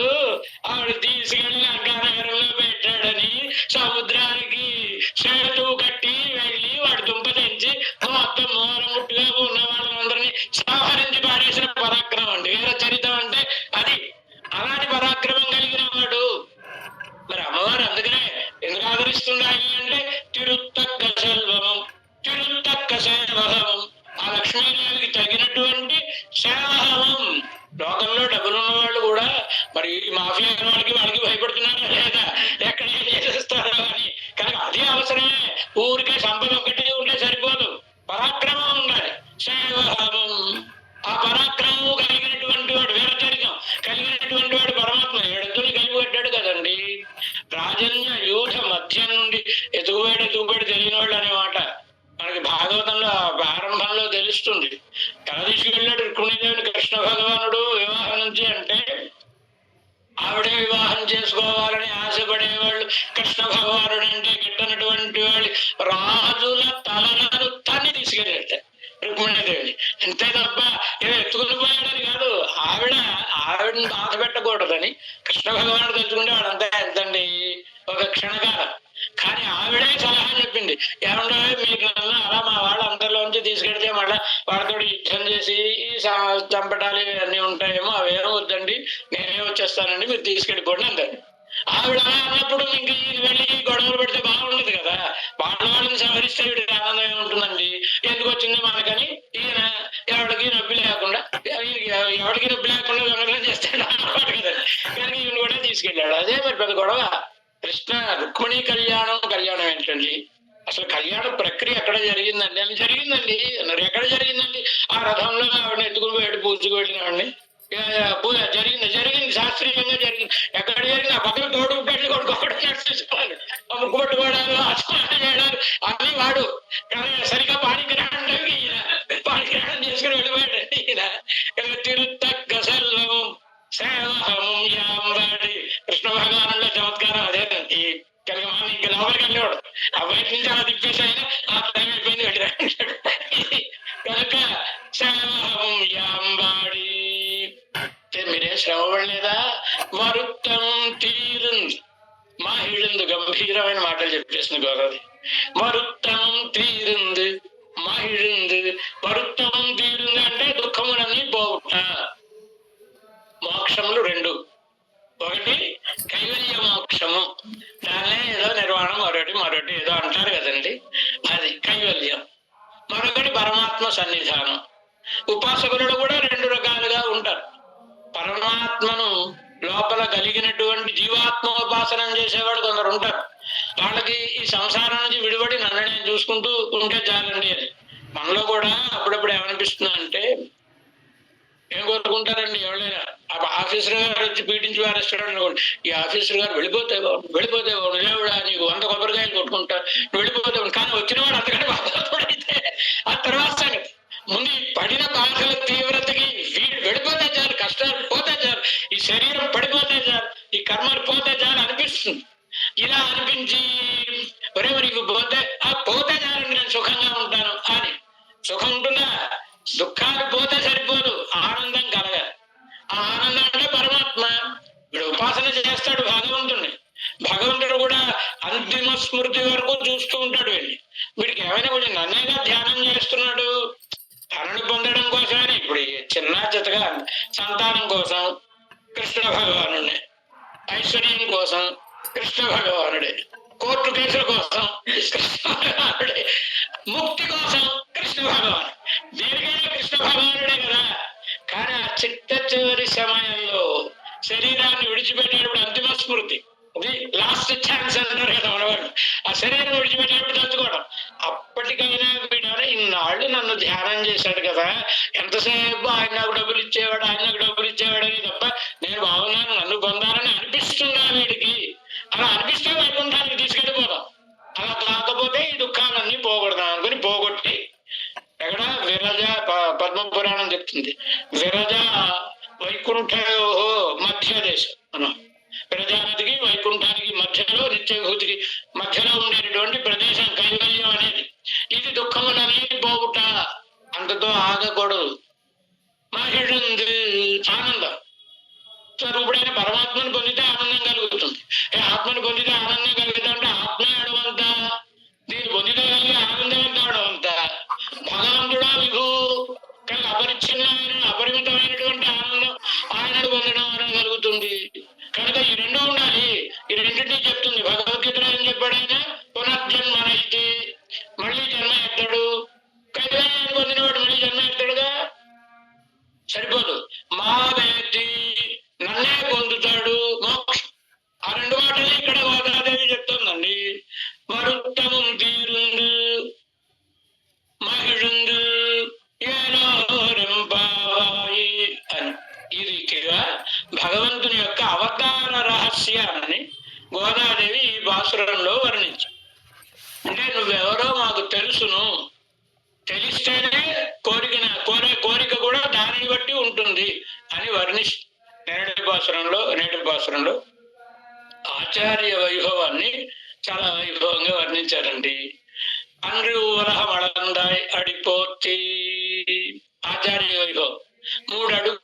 ఆవిడ తీసుకెళ్ళి లంకానగరంలో పెట్టాడని సముద్రానికి సేతు కట్టి వెళ్ళి వాడి దుంప తెంచి మొత్తం మూలముట్టుగా ఉన్న వాళ్ళందరినీ సంహరించి పాడేసిన పరాక్రమం అండి. వేరే చరిత్ర అంటే అది. అలాంటి పరాక్రమం కలిగిన వాడు. మరి అమ్మవారు అందుకనే ఎందుకు ఆదరిస్తుంది ఆయన అంటే తిరుత్తగ్గ సెల్వము తిరుత్తగ్గ సేవహం. ఆ లక్ష్మీదేవికి తగినటువంటి సేవహం. లోకంలో డబ్బులున్న వాళ్ళు కూడా మరి మాఫియా వాళ్ళకి భయపడుతున్నారా లేదా, ఎక్కడ ఏం చేసేస్తారో అని. కనుక అది అవసరమే. ఊరికే సంపద ఒక్కటే ఉంటే సరిపోదు, పరాక్రమం ఉండాలి. సేవహం. ఆ పరాక్రమం కలిగినటువంటి వాడు, వీరచరితం కలిగినటువంటి వాడు పరమాత్మ. ఎడుతుని కలిపి పెట్టాడు కదండి. రాజన్య యూథ మధ్యం నుండి ఎతుకుబడి తెలియని వాళ్ళు అనే మాట మనకి భాగవతంలో ప్రారంభంలో తెలుస్తుంది. కథ తీసుకెళ్ళాడు రుక్మిణీదేవిని కృష్ణ భగవానుడు వివాహం నుంచి అంటే ఆవిడే వివాహం చేసుకోవాలని ఆశపడేవాళ్ళు. కృష్ణ భగవానుడు అంటే గిట్టనటువంటి వాళ్ళు రాజుల తలలను తన్ని తీసుకెళ్ళాడు రుక్మిణీదేవిని. అంతే తప్ప ఏదో ఎత్తుకుని పోయాడని కాదు. ఆవిడని బాధ పెట్టకూడదని కృష్ణ భగవానుడు తెలుసుకుంటే వాడంతా ఎంతండి ఒక క్షణకాలం. కానీ ఆవిడే సలహా చెప్పింది, ఏమన్నా మీకు నన్ను అలా మా వాళ్ళ అందరిలోంచి తీసుకెడితే మళ్ళా వాళ్ళతో యుద్ధం చేసి చంపటాలు ఇవన్నీ ఉంటాయేమో, అవేమో వద్దండి, నేనే వచ్చేస్తానండి, మీరు తీసుకెళ్ళిపోండి అందండి. ఆవిడ అలా అన్నప్పుడు ఇంక ఈయన వెళ్ళి గొడవలు పెడితే బాగుండదు కదా. వాళ్ళని సంహరిస్తే వీడికి ఆనందం ఏముంటుందండి. ఎందుకు వచ్చింది మనకని ఈయన ఎవరికి నొప్పి లేకుండా ఎవరికి నొప్పి లేకుండా విమర్శనం చేస్తాడు అన్నమాట కదండి. కానీ ఈయన కూడా తీసుకెళ్ళాడు. అదే మరి పెద్ద గొడవ. కృష్ణ రుక్మిణీ కళ్యాణం ఏంటండి? అసలు కళ్యాణ ప్రక్రియ ఎక్కడ జరిగిందండి అని జరిగిందండి అన్నారు. ఎక్కడ జరిగిందండి? ఆ రథంలో ఆవిడని ఎత్తుకుని పోయాడు, పూజకు వెళ్ళినాడిని. పూజ జరిగింది శాస్త్రీయంగా జరిగింది. ఎక్కడ జరిగింది? ఆ పక్కన తోడు పెట్టి కొడుకోవడం చేసుకోవాలి, ముక్కుపట్టుకోవడాలు, ఆచరణ చేయడాలు అన్ని వాడు. కానీ సరిగా పాణిగ్రహణం ఈయన పాణిగ్రహణం చేసుకుని వెళ్ళిపోయాడండి ఈయన. తిరుత్తగ్గ సెల్వము సేవహము యాంబడి. కృష్ణ భగవానులో చమత్కారం అదేనండి. కనుక మనం ఇంకా లోపలికి వెళ్ళేవాడు ఆ బయట నుంచి అలా తిప్పేసి ఆయన ఆ టైం అయిపోయింది వెళ్ళాడు. కనుక సేవహం యాంబాడి. మీరేం శ్రమ పడలేదా? మరుత్తం తీరుంది మాహిళందు. గంభీరమైన మాటలు చెప్పేసింది గోదావరి. మరుత్త తీరుంది మహిళంది. పరుత్తమం తీరుంది అంటే దుఃఖములన్నీ పోవుట. మోక్షములు రెండు, ఒకటి కైవల్య మోక్షము, దాన్నే ఏదో నిర్వాణం మరొకటి ఏదో అంటారు కదండి, అది కైవల్యం. మరొకటి పరమాత్మ సన్నిధానం. ఉపాసకులు కూడా రెండు రకాలుగా ఉంటారు. పరమాత్మను లోపల కలిగినటువంటి జీవాత్మోపాసనం చేసేవాడు కొందరు ఉంటారు. వాళ్ళకి ఈ సంసారం నుంచి విడిపడి నన్ను నేను చూసుకుంటూ ఉంటే చాలండి అని. మనలో కూడా అప్పుడప్పుడు ఏమనిపిస్తుంది అంటే, ఏం కోరుకుంటారండి ఎవరైనా ఆఫీసర్ గారు వచ్చి పీటించి వారేస్తాడు అనుకోండి, ఈ ఆఫీసర్ గారు వెళ్ళిపోతే దేవుడా నీకు 100 కొబ్బరికాయలు కొట్టుకుంటారు, నువ్వు వెళ్ళిపోతే. కానీ వచ్చిన వాడు అంతకంటే బాధపడితే ఆ తర్వాత సంగతి. ముందు పడిన బాధల తీవ్రతకి వీడు వెళ్ళిపోతే చాలు, కష్టాలు పోతే చాలు, ఈ శరీరం పడిపోతే చాలు, ఈ కర్మలు పోతే చాలు అనిపిస్తుంది. ఇలా అనిపించి ఒరే నీకు పోతే చాలు నేను సుఖంగా ఉంటాను అని. సుఖం ఉంటుందా? దుఃఖాలు పోతే సరిపోదు, ఆనందం కలగాలి. ఆ ఆనందం అంటే పరమాత్మ. వీడు ఉపాసన చేస్తాడు భగవంతుడిని, భగవంతుడు కూడా అంతిమ స్మృతి వరకు చూస్తూ ఉంటాడు. వీడికి ఏమైనా కొంచెం నన్నేగా ధ్యానం చేస్తున్నాడు, తనను పొందడం కోసమని. ఇప్పుడు చిన్న చితగా సంతానం కోసం కృష్ణ భగవానుడే, ఐశ్వర్యం కోసం కృష్ణ భగవానుడే, కోర్టు కేసుల కోసం కృష్ణ భగవానుడే, ముక్తి కోసం కృష్ణ భగవాను, దేనికైనా కృష్ణ భగవానుడే కదా. కానీ ఆ చిట్ట చివరి సమయంలో శరీరాన్ని విడిచిపెట్టేటప్పుడు అంతిమ స్మృతి, అది లాస్ట్ ఛాన్స్ అంటారు కదా మనవాళ్ళు. ఆ శరీరం విడిచిపెట్టేటప్పుడు తలుచుకోవడం. అప్పటికైనా వీడైనా ఇన్నాళ్ళు నన్ను ధ్యానం చేశాడు కదా, ఎంతసేపు ఆయన నాకు డబ్బులు ఇచ్చేవాడు అని తప్ప నేను బాగున్నాను నన్ను పొందాలని అనిపిస్తున్నా వీడికి. అలా అనిపిస్తే వైకుంఠానికి తీసుకెళ్ళిపోదాం. అలా కాకపోతే ఈ దుఃఖాలన్నీ పోగొడదాం అనుకుని పోగొట్టి, ఎక్కడ విరజ పద్మపురాణం చెప్తుంది, విరజ వైకుంఠ మధ్య దేశం మనం. విరజానదికి వైకుంఠానికి మధ్యలో, నిత్య విభూతికి మధ్యలో ఉండేటటువంటి ప్రదేశం కైవల్యం అనేది. ఇది దుఃఖములన్నీ పోవుట, అంతతో ఆగకూడదు. మహిళంది ఆనందం స్వరూపుడైన పరమాత్మను పొందితే ఆనందం కలుగుతుంది. ఆత్మను పొందితే ఆనందం కలుగుతా అంటే ఆత్మే అడవంత, దీన్ని పొందితే కలిగే ఆనందం ఎంత అడవంత. భగవంతుడా విభూ కానీ అపరిచ్ఛిన్నమైన అపరిమితమైనటువంటి ఆనందం ఆయనను పొందడం వలన కలుగుతుంది. కనుక ఈ రెండు ఉండాలి. ఈ రెండింటినీ చెప్తుంది భగవద్గీతలో. ఏం చెప్పాడు ఆయన? పునర్జన్మనైతే, మళ్ళీ జన్మ ఎత్తాడు. కైలాయాన్ని పొందినవాడు మళ్ళీ జన్మ ఎత్తాడుగా, సరిపోదు. మా వేతి, నన్నే పొందుతాడు, మోక్షం. ఆ రెండు మాటలు ఇక్కడ గోదాదేవి చెప్తుందండి. మరుత్తమం తీరుందు మహిళందు ఏలోరింపాయి అని. ఈ రీతిగా భగవంతుని యొక్క అవతార రహస్యాన్ని గోదాదేవి ఈ భాసురంలో వర్ణించు. అంటే నువ్వెవరో మాకు తెలుసును, తెలిస్తేనే కోరిక కూడా దానిని బట్టి ఉంటుంది అని వర్ణిస్తూ నేటి భాసురంలో ఆచార్య వైభవాన్ని చాలా వైభవంగా వర్ణించారండి. అన్రి ఉలహం అళందాయ్ అడిపోతి ఆచార్య వైభవం 3 అడుగు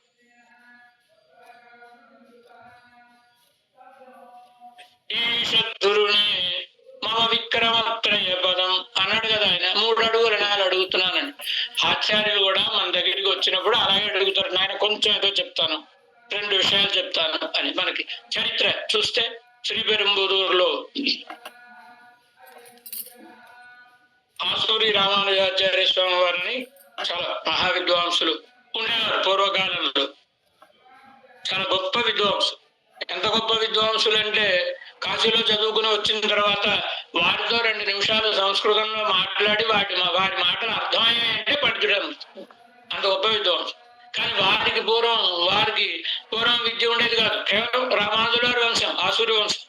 ఈశద్గురునే మమ విక్రమత్రయ పదం అన్నాడు కదా ఆయన. 3 అడుగులు నాలు అడుగుతున్నానండి. ఆచార్యులు కూడా మన దగ్గరికి వచ్చినప్పుడు అలాగే అడుగుతారు, నాయన కొంచెం ఏదో చెప్తాను, 2 విషయాలు చెప్తాను అని. మనకి చరిత్ర చూస్తే శ్రీపెరుంబుదూరులో ఆసూరి రామానుజాచార్య స్వామి వారిని చాలా మహావిద్వాంసులు ఉండేవారు పూర్వకాలంలో. చాలా గొప్ప విద్వాంసులు. ఎంత గొప్ప విద్వాంసులు అంటే కాశీలో చదువుకుని వచ్చిన తర్వాత వారితో 2 నిమిషాలు సంస్కృతంలో మాట్లాడి వారి మాటలు అర్థమయ్యాయంటే పండితుడు. అంత గొప్ప విద్వాంసులు. కానీ వారికి పూర్వం విద్య ఉండేది కాదు. కేవలం రామానుజుల వారి వంశం, ఆసూరి వంశం.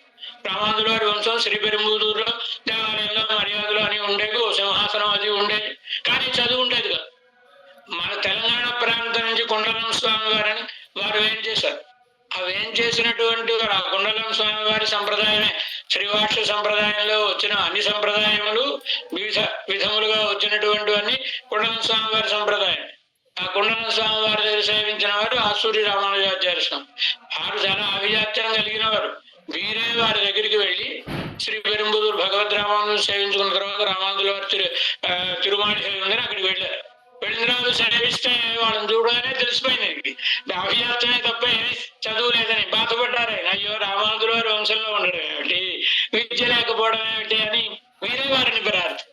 రామానుజుల వారి వంశం శ్రీపెరుంబుదూరులో దేవాలయంలో మర్యాదలు అని ఉండేవి, ఓ సింహాసనం అది ఉండేది. కానీ చదువు ఉండేది కాదు. మన తెలంగాణ ప్రాంతం నుంచి కుండలం స్వామి వారని వారు ఏం చేశారు. అవేం చేసినటువంటి వారు ఆ కుండలం స్వామి వారి సంప్రదాయమే. శ్రీవాక్ష సంప్రదాయంలో వచ్చిన అన్ని సంప్రదాయములు వివిధ విధములుగా వచ్చినటువంటివన్నీ కుండలం స్వామి వారి సంప్రదాయం. ఆ కుండలం స్వామి వారి దగ్గర సేవించిన వారు ఆసూరి రామానుజాచార్య స్వామి. వారు చాలా అవిజాత్యం కలిగిన వారు. వీరే వారి దగ్గరికి వెళ్ళి శ్రీ పెరుంబుదూరు భగవద్ రామానుజులు సేవించుకున్న తర్వాత రామానుజుల వారి తిరుమాడి సేవ ఉందని అక్కడికి వెళ్ళారు. వెళ్ళిన తర్వాత సేవిస్తే వాళ్ళని చూడగానే తెలిసిపోయింది అభిజాతమే తప్ప ఏమి చదువు లేదని బాధపడ్డారు. ఆయన అయ్యో రామానుజుల వారి వంశంలో ఉండడం ఏమిటి, విద్య లేకపోవడం ఏమిటి అని మీరే వారిని ప్రార్థన.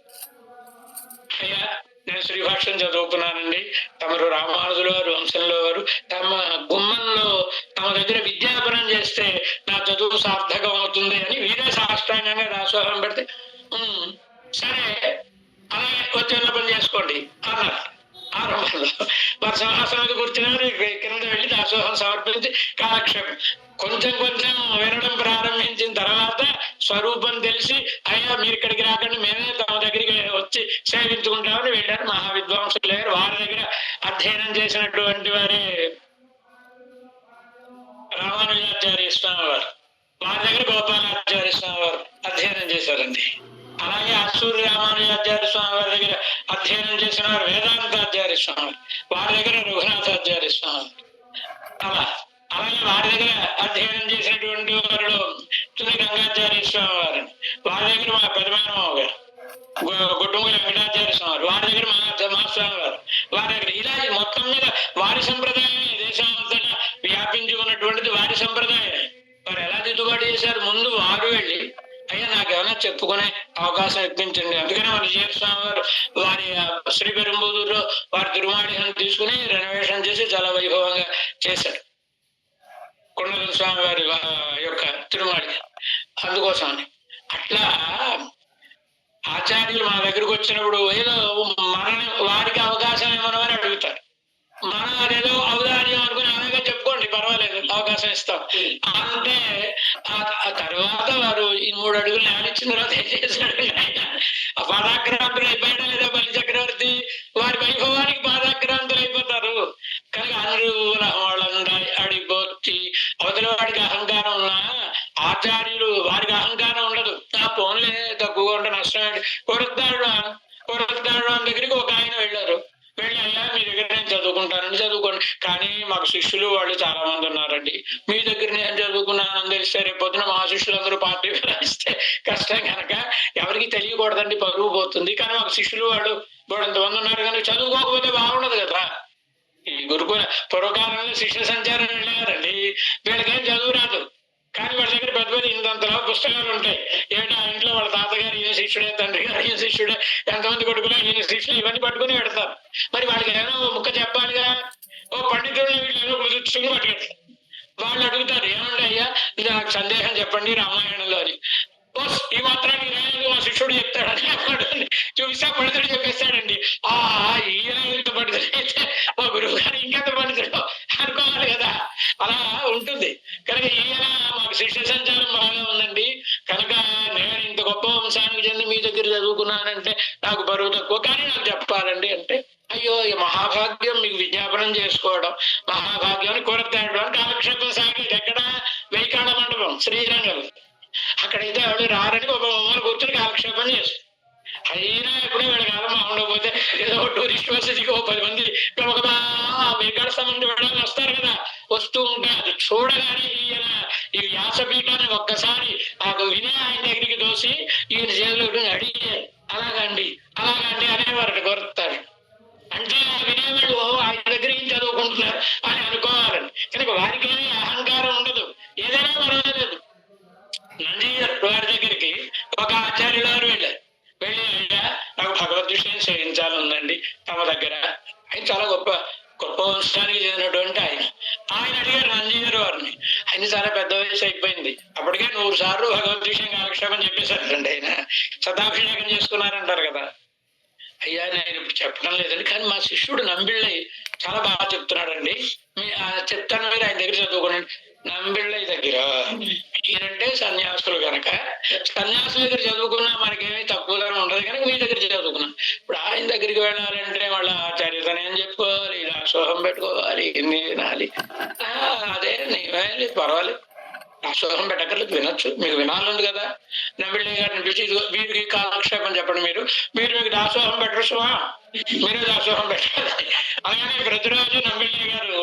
అయ్యా నేను శ్రీభాష్యం చదువుకున్నానండి, తమరు రామానుజుల వారి వంశంలో వారు, తమ గుమ్మంలో తమ దగ్గర విద్యాపనం చేస్తే నా చదువు సార్థకం అవుతుంది అని వీరే సాష్టాంగంగా దాసోహం పెడితే సరే అలాగే వచ్చి పని చేసుకోండి అన్నారు. ఆరంభంలో వారు సింహాసనం కూర్చున్నారు, కింద వెళ్ళి దాసోహం సమర్పించి కాలక్షేపం కొంచెం కొంచెం వినడం ప్రారంభించిన తర్వాత స్వరూపం తెలిసి అయ్యా మీరు ఇక్కడికి రాకండి మేమే తమ దగ్గరికి వచ్చి సేవించుకుంటామని వెళ్ళారు. మహావిద్వాంసులు లేరు, వారి దగ్గర అధ్యయనం చేసినటువంటి వారే రామానుజాచార్య స్వామి వారు, వారి దగ్గర గోపాలాచార్య స్వామి వారు అధ్యయనం చేశారండి. అలాగే అసూరి రామానుజాచార్య స్వామి వారి దగ్గర అధ్యయనం చేసిన వారు వేదాంతాచార్య స్వామి, వారి దగ్గర రఘునాథాచార్య స్వామి. అలాగే వారి దగ్గర అధ్యయనం చేసినటువంటి వారిలో తుని గంగాచార్య స్వామి వారు, వారి దగ్గర మా పెదమానమావ గారు గుడ్డుముల వెంకటాచార్య స్వామి వారు, వారి దగ్గర మహాస్వామి వారు, వారి దగ్గర ఇలా మొత్తం మీద వారి సంప్రదాయం దేశం అంతటా వ్యాపించి ఉన్నటువంటిది వారి సంప్రదాయం. వారు ఎలా దిద్దుబాటు చేశారు, ముందు వారు వెళ్ళి అయ్యా నాకేమైనా చెప్పుకునే అవకాశం ఇప్పించండి. అందుకనే మన స్వామి వారు వారి శ్రీ పెరుంబుదూరులో వారి తిరుమాడిని తీసుకుని రెనోవేషన్ చేసి చాలా వైభవంగా చేశారు కొండల స్వామి వారి యొక్క తిరుమాడి. అందుకోసం అట్లా ఆచార్యులు మన దగ్గరకు వచ్చినప్పుడు ఏదో వారికి అవకాశం ఏమన్నా అని అడుగుతారు. మనం అదేదో ఔదార్యం అనుకుని అలాగే చెప్పుకోండి పర్వాలేదు అవకాశం ఇస్తాం అంటే ఆ తర్వాత వారు ఈ 3 అడుగులు నేలిచ్చిన తర్వాత ఏం చేశాడు, ఆ పాదాక్రాంతులు అయిపోయాడా లేదా బలి చక్రవర్తి వారి వైభవానికి పాదాక్రాంతులు అయిపోతారు. కనుక అందరూ వాళ్ళందరూ అడిపోతి అవతల వాడికి అహంకారం ఉన్నా ఆచార్యులు వారికి అహంకారం ఉండదు. ఆ ఫోన్లే తక్కువగా ఉంటే నష్టం కొరతాడు దగ్గరికి ఒక ఆయన వెళ్ళారు. వెళ్ళి అయ్యా మీ దగ్గర నేను చదువుకుంటానండి, చదువుకోండి, కానీ మాకు శిష్యులు వాళ్ళు చాలా మంది ఉన్నారండి, మీ దగ్గర నేను చదువుకున్నానని తెలిస్తే రేపొద్దున మా శిష్యులందరూ పార్టీ ఫిరాయిస్తే కష్టం కనుక ఎవరికి తెలియకూడదండి, పరువు పోతుంది, కానీ మాకు శిష్యులు వాళ్ళు ఎంతమంది ఉన్నారు కనుక చదువుకోకపోతే బాగుండదు కదా. ఈ గురుకుల పూర్వకాలంలో శిష్య సంచారం వెళ్ళారండి, వీళ్ళకేం చదువు రాదు, కానీ వాళ్ళ దగ్గర పెద్ద పెద్ద ఇంతంతలో పుస్తకాలు ఉంటాయి. ఏమిటా ఇంట్లో వాళ్ళ తాతగారు ఈయన శిష్యుడే, తండ్రి గారు ఈయన శిష్యుడే, ఎంతమంది కొడుకులు ఈయన శిష్యులు, ఇవన్నీ పట్టుకుని పెడతారు. మరి వాళ్ళకి ఏమైనా ముక్క చెప్పాలిగా, ఓ పండితులు వీళ్ళు కుదుర్చుకుని పట్టుకెడతారు. వాళ్ళు అడుగుతారు ఏమంటే అయ్యా నాకు సందేహం చెప్పండి రామాయణంలో అని. ఈ మాత్రానికి రాయలేదు మా శిష్యుడు చెప్తాడని చూపిస్తా పండితుడు చెప్పేస్తాడండి. ఈయన ఇంత పండితుడు అయితే మా గురువు గారు ఇంకెంత పండితుడు అనుకోవాలి కదా, అలా ఉంటుంది. కనుక ఈయన మాకు శిష్య సంచారం బాగా ఉందండి, కనుక నేను ఇంత గొప్ప వంశానికి చెంది మీ దగ్గర చదువుకున్నానంటే నాకు బరువు తక్కువ, కానీ నాకు చెప్పాలండి అంటే అయ్యో ఈ మహాభాగ్యం మీకు విజ్ఞాపనం చేసుకోవడం మహాభాగ్యం అని కొరతాడు అని కాలక్షేపం సాగేది. ఎక్కడ వెయ్యికాళ్ళ మండపం శ్రీరంగం, అక్కడైతే ఎవరు రారని ఒక బొమ్మలు కూర్చొని కాలక్షేపం చేస్తారు. అయినా ఎప్పుడో వీళ్ళ కాలం ఉండకపోతే ఏదో టూరిస్ట్ వసతికి 10 మంది వెంకటస్వామి వెళ్ళాలని వస్తారు కదా, వస్తూ ఉంటే అది చూడగానే ఈయన ఈ వ్యాసపీఠాన్ని ఒక్కసారి వినే ఆయన దగ్గరికి దోసి ఈయన చేతులు అడిగే అలాగండి అనేవారు కొరుతారు. అంటే వినేవాళ్ళు ఆయన దగ్గర ఏం చదువుకుంటున్నారు అని అనుకోవాలని. కనుక వారికి ఏమీ అహంకారం ఉండదు, ఏదైనా పర్వాలేదు. నందీశ్వర్ వారి దగ్గరికి ఒక ఆచార్యుల వారు వెళ్ళారు. వెళ్ళి నాకు భగవద్ విషయం చేయించాలని ఉందండి తమ దగ్గర. ఆయన చాలా గొప్ప వంశానికి చెందినటువంటి ఆయన అడిగారు నందీశ్వర్ వారిని. ఆయన చాలా పెద్ద వయసు అయిపోయింది, అప్పటికే 100 సార్లు భగవద్ విషయం కాలక్షేపం చెప్పేశారండి. ఆయన శతాభిషేకం చేసుకున్నారంటారు కదా. అయ్యా నేను ఇప్పుడు చెప్పడం లేదండి, కానీ మా శిష్యుడు నంబిళ్ళై చాలా బాగా చెప్తున్నాడండి, చెప్తాను మీరు ఆయన దగ్గర చదువుకోండి. నంబిళ్ళై దగ్గర మీరంటే సన్యాసులు కనుక సన్యాసుల దగ్గర చదువుకున్నా మనకేమీ తక్కువగానే ఉండదు కనుక మీ దగ్గర చదువుకున్నాం. ఇప్పుడు ఆయన దగ్గరికి వెళ్ళాలంటే వాళ్ళ ఆచార్యతను ఏం చెప్పుకోవాలి, దాసోహం పెట్టుకోవాలి, ఎన్ని వినాలి. అదే నీవేది పర్వాలేదు, దాసోహం పెట్టకర్లేదు, వినొచ్చు, మీకు వినాలంది కదా. నంబిళ్ళై గారిని పిలిచి వీరికి కాలక్షేపం చెప్పండి, మీకు దాసోహం పెట్టరు సుమా, మీరే దాసోహం పెట్టాలి. అలాగే ప్రతిరోజు నంబిళ్ళై గారు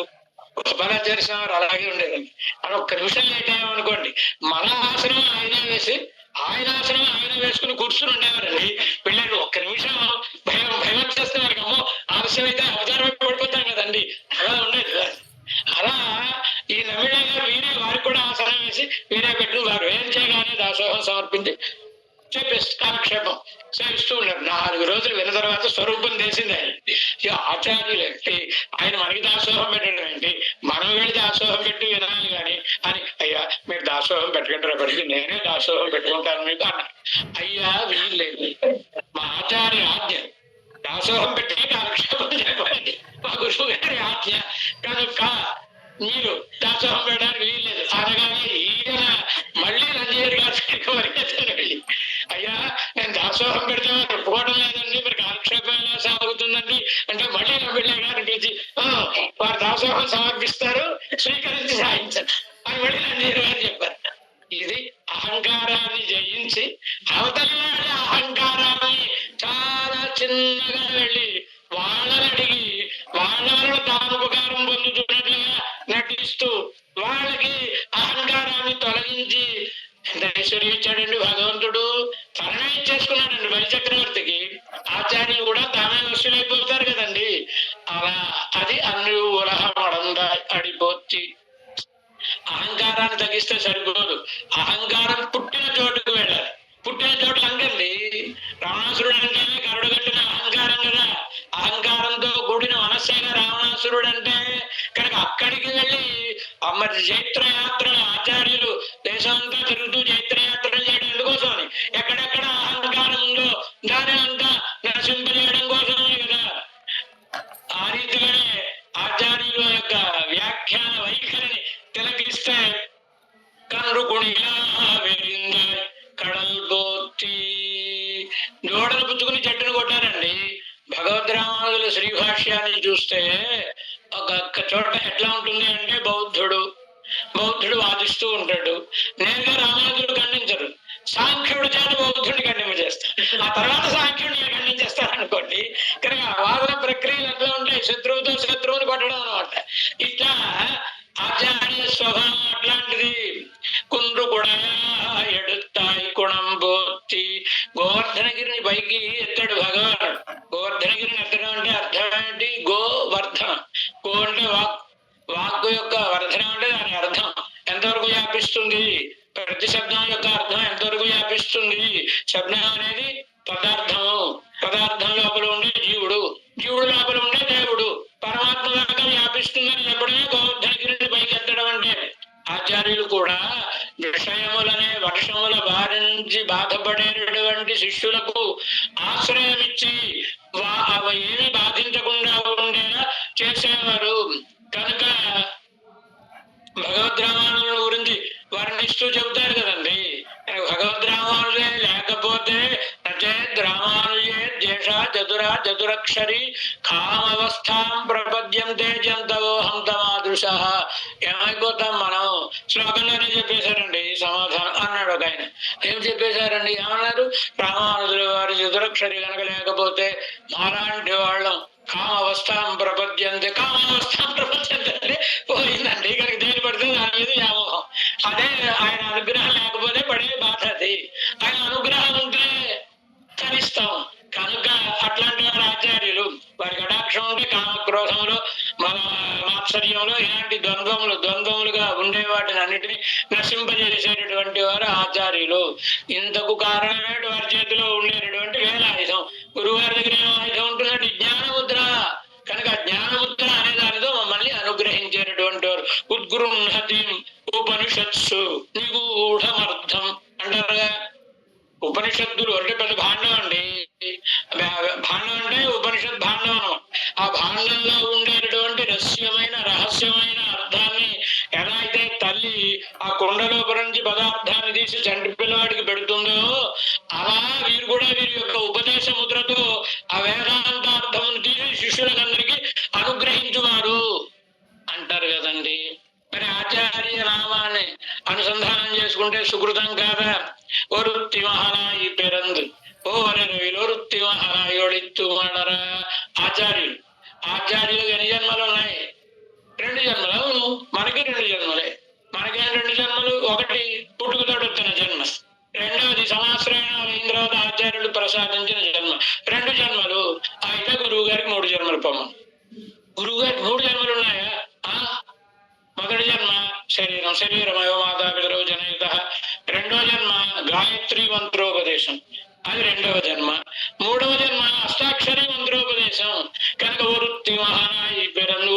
గోపాలాచార్య స్వామి అలాగే ఉండేదండి. అని ఒక్క నిమిషం లేట్ అయ్యామనుకోండి మన ఆసనం ఆయనే వేసి ఆయన ఆసనం ఆయన వేసుకుని కూర్చుని ఉండేవారండి. పిల్లలు ఒక్క నిమిషం భయం వచ్చేస్తే వారికి అమ్మో ఆలస్యం అయితే అవతారం పడిపోతాం కదండి, అలా ఉండేది. అలా ఈ నమ్మిడ గారు వీరే వారికి కూడా ఆసనం వేసి వీరే పెట్టుకుని వారు ఏం చేయగానే దాసోహం సమర్పించి చెప్పేసి కాలక్షేపం సేవిస్తూ ఉన్నారు. 4 రోజులు విన్న తర్వాత స్వరూపం తెలిసింది ఆయన. ఆచార్యులు ఏంటి, ఆయన మనకి దాసోహం పెట్టడం ఏంటి, మనం వెళ్ళి దాసోహం పెట్టి వినాలి కానీ అని, అయ్యా మీరు దాసోహం పెట్టకండి రేపటికి నేనే దాసోహం పెట్టుకుంటాను మీకు అన్నారు. అయ్యా వీల్లేదు, మా ఆచార్య ఆజ్ఞ దాసోహం పెట్టి కాలక్షేపం చెప్పండి, మా గురువు గారి ఆజ్ఞ కనుక మీరు దాసోహం పెట్టడానికి వీల్లేదు అనగానే ఈయన మళ్ళీ నంజీరు గారికి వెళ్ళి, అయ్యా నేను దాసోహం పెడితే ఒప్పుకోవడం లేదండి, మరి కాలక్షేపం ఎలా సాగుతుందండి అంటే మళ్ళీ నమ్మిళ్ళ గారిని పిలిచి వారు దాసోహం సమర్పిస్తారు స్వీకరించి సాగించండి అని మళ్ళీ నంజీరు గారు చెప్పారు. ఇది అహంకారాన్ని జయించి అవతలి వాళ్ళ అహంకారాన్ని చాలా చిన్నగా వెళ్ళి వాళ్ళని అడిగి వాళ్ళ వల్ల తాను ఉపకారం పొందుతున్నట్లుగా నటిస్తూ వాళ్ళకి అహంకారాన్ని తొలగించి ఎంత ఐశ్వర్యం ఇచ్చాడండి భగవంతుడు. తననే ఇచ్చేసుకున్నాడండి బలిచక్రవర్తికి. ఆచార్యులు కూడా తానే వస్తులైపోతారు కదండి. అలా అది అన్ని ఉలహమడంద అడిపోచ్చి అహంకారాన్ని తగ్గిస్తే సరిపోదు, అహంకారం పుట్టిన చోటుకు వెళ్ళాలి. పుట్టిన చోటు అంకండి. రావణాసురుడు అంటేనే కరుడుగట్టిన అహంకారం కదా, అహంకారంతో కూడిన మనస్సేగా రావణాసురుడు అంటే. కనుక అక్కడికి వెళ్ళి మరి జైత్రయాత్రలు ఆచార్యులు దేశమంతా తిరుగుతూ జైత్రయాత్రలు చేయడం ఎందుకోసమని, ఎక్కడెక్కడ అహంకారం ఉందో దాని అంతా నశింపజేయడం కోసమని కదా. ఆ రీతిగానే ఆచార్యుల యొక్క వ్యాఖ్యాన వైఖరిని తిలకిస్తే కన్ను కుణిలా వెరింద కడల్ పోతి జోడలు పుచ్చుకుని చెట్టును కొట్టారండి. భగవద్రామానుల శ్రీభాష్యాన్ని చూస్తే ఒక చోట ఎట్లా ఉంటుంది అంటే బౌద్ధుడు వాదిస్తూ ఉంటాడు, నేరుగా రామానుజుడు ఖండించరు, సాంఖ్యుడు చేత బౌద్ధుడిని ఖండింపజేస్తారు, ఆ తర్వాత సాంఖ్యుడిని ఖండించేస్తారు అనుకోండి. కనుక వాదన ప్రక్రియలు ఎట్లా ఉంటాయి, శత్రువుతో శత్రువుని కొట్టడం అనమాట. ఇట్లా ఆచార్య స్వభావం అట్లాంటిది. కుండ్రు కూడా ఎడుతాయి కుణం పోతి గోవర్ధనగిరిని పైకి ఎత్తాడు భగవానుడు. గోవర్ధనగిరిని ఎత్తడం అంటే అర్థం ఏంటి? గోవర్ధన, గో అంటే వాక్కు యొక్క వర్ధనం అంటే దాని అర్థం ఎంతవరకు వ్యాపిస్తుంది, ప్రతి శబ్దం యొక్క అర్థం ఎంతవరకు వ్యాపిస్తుంది. శబ్దం అనేది పదార్థం లోపల ఉండే జీవుడు లోపల ఉండే దేవుడు పరమాత్మ దాకా వ్యాపిస్తుందని చెప్పడమే గోవర్ధనగిరిని పైకి ఎత్తడం అంటే. ఆచార్యులు కూడా విషయములనే వర్షముల బారి నుంచి బాధపడేటటువంటి శిష్యులకు ఆశ్రయం ఇచ్చి అవి ఏమి బాధించకుండా ఉండేలా చేసేవారు. కనుక భగవద్రామానుల గురించి వర్ణిస్తూ చెబుతారు కదండి. భగవద్రామానులే లేకపోతే రామానుజే దేశ చతురక్షరి కామవస్థాం ప్రపద్యంతే జంతవోహం తమాదృశ. ఏమైపోతాం మనం? శ్లోకంలోనే చెప్పేశారండి సమాధానం అన్నాడు ఒక ఆయన. ఏం చెప్పేశారండి? ఏమన్నారు? రామానుజుల వారి చతురక్షరి కనుక లేకపోతే మాలాంటి వాళ్ళం కామావస్థాం ప్రపద్యంతే అంటే పోయిందండి. కనుక దేని పడితే దాని మీద వ్యామోహం. అదే ఆయన అనుగ్రహం లేకపోతే పడే బాధ అది. ఆయన అనుగ్రహం ఉంటే తరిస్తాం. కనుక అట్లాంటి వారి ఆచార్యులు, వారి కటాక్షం ఉంటే కామక్రోధంలో మాత్సర్యంలో ఇలాంటి ద్వంద్వములుగా ఉండే వాటిని అన్నిటినీ నశింపజేసేటటువంటి వారు ఆచార్యులు. ఇంతకు కారణమే వారి చేతిలో ఉండేటటువంటి వేలాయుధం. గురువారి దగ్గర ఏం ఆయుధం ఉంటున్నట్టు జ్ఞానముద్ర. కనుక జ్ఞానముద్ర అనే దానితో మమ్మల్ని అనుగ్రహించేటటువంటి వారు. ఉద్గృహతి ఉపనిషత్సు నిగూఢమర్థం అంటారుగా. ఉపనిషత్తులు అంటే పెద్ద భాండం అండి. భాండం అంటే ఉపనిషత్ భాండం అన్నమాట. ఆ భాండంలో ఉండేటటువంటి రహస్యమైన అర్థాన్ని ఎలా అయితే తల్లి ఆ కుండలోపల నుంచి పదార్థాన్ని తీసి చంటి పిల్లవాడికి పెడుతుందో, అలా వీరు కూడా వీరి యొక్క ఉపదేశ ముద్రతో ఆ వేదాంతార్థమును తీసి శిష్యులందరికీ అనుగ్రహించువారు అంటారు కదండి. మరి ఆచార్య నామాన్ని అనుసంధానం చేసుకుంటే సుకృతం కాదా? ఒరుత్తి మహారాయి పెరందు ఒరుత్తి మహారాయి ఒడిత్తు మడరా. ఆచార్యులు ఎన్ని జన్మలు ఉన్నాయి? 2 జన్మలు. మనకి 2 జన్మలే. మనకేం 2 జన్మలు? ఒకటి పుట్టుకతోటి వచ్చిన జన్మ, రెండవది సమాశ్రయణం అయిన తర్వాత ఆచార్యులు ప్రసాదించిన జన్మ, 2 జన్మలు. అయితే గురువు గారికి 3 జన్మలు పొమ్మ. గురువు గారికి 3 జన్మలు ఉన్నాయా? మొదటి జన్మ శరీరమయో మాతాపితరో జనయిత. రెండవ జన్మ గాయత్రి మంత్రోపదేశం, అది 2వ జన్మ. 3వ జన్మ అష్టాక్షరి మంత్రోపదేశం. కనుక వృత్తి మహానాయి పెరందు.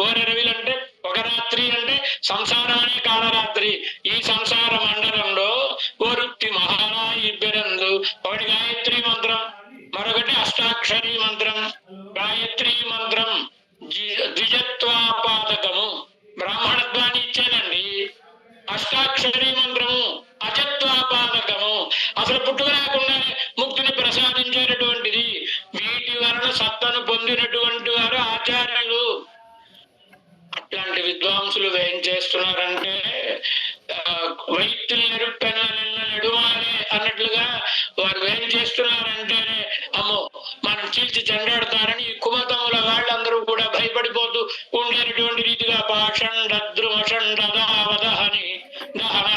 ఓరరవిలు అంటే ఒక రాత్రి అంటే సంసారం అనే కాలరాత్రి. ఈ సంసార మండలంలో వృత్తి మహానాయి పెరందు. ఒకటి గాయత్రి మంత్రం, మరొకటి అష్టాక్షరి మంత్రం. గాయత్రి మంత్రం ద్విజత్వాపాదకము, బ్రాహ్మణత్వాన్ని ఇచ్చేదండి. అష్టాక్షరి మంత్రము అజత్వాపాదకము, అసలు పుట్టుక రాకుండానే ముక్తిని ప్రసాదించేటటువంటిది. వీటి వలన సత్తను పొందినటువంటి వారు ఆచార్యులు. అట్లాంటి విద్వాంసులు ఏం చేస్తున్నారంటే వైద్యులు నెరుపెన్న నెడుమాలే అన్నట్లుగా వారు ఏం చేస్తున్నారంటే అమ్మో మనం చీల్చి చెండాడుతారని ఈ కుమతముల వాళ్ళందరూ కూడా భయపడిపోతూ ఉండేటటువంటి రీతిగా పాషండ ద్రుమషండ దావదహని దహన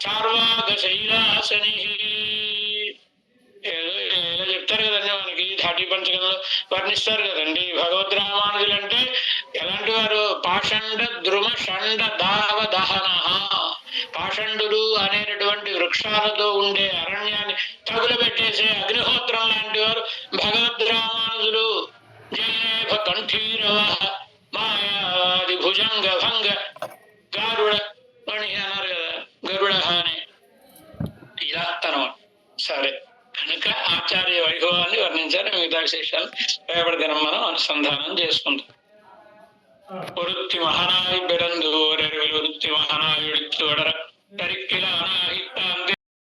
చార్వాక శైలాసని ఏదో చెప్తారు కదండి, మనకి ధాటి పంచకంలో వర్ణిస్తారు కదండి. భగవద్ రామానుజులు అంటే ఎలాంటి వారు? పాషండ ద్రుమ షండ దావ దహన. పాషండులు అనేటటువంటి వృక్షాలతో ఉండే అరణ్యాన్ని తగులబెట్టేసే అగ్నిహోత్రం లాంటి వారు భగవద్ రామానుజులు. జయనేభ కంఠీరవ మాయాది భుజంగ భంగ గారుడ అని అన్నారు కదా, గరుడ అని ఇలా అనమాట. సరే, కనుక ఆచార్య వైభవాన్ని వర్ణించారు. మిగతా విశేషాలు రేపటి దినం మనం అనుసంధానం చేసుకుంటాం. వృత్తి మహానాయి బెరందు వృత్తి మహానాయుడి వడర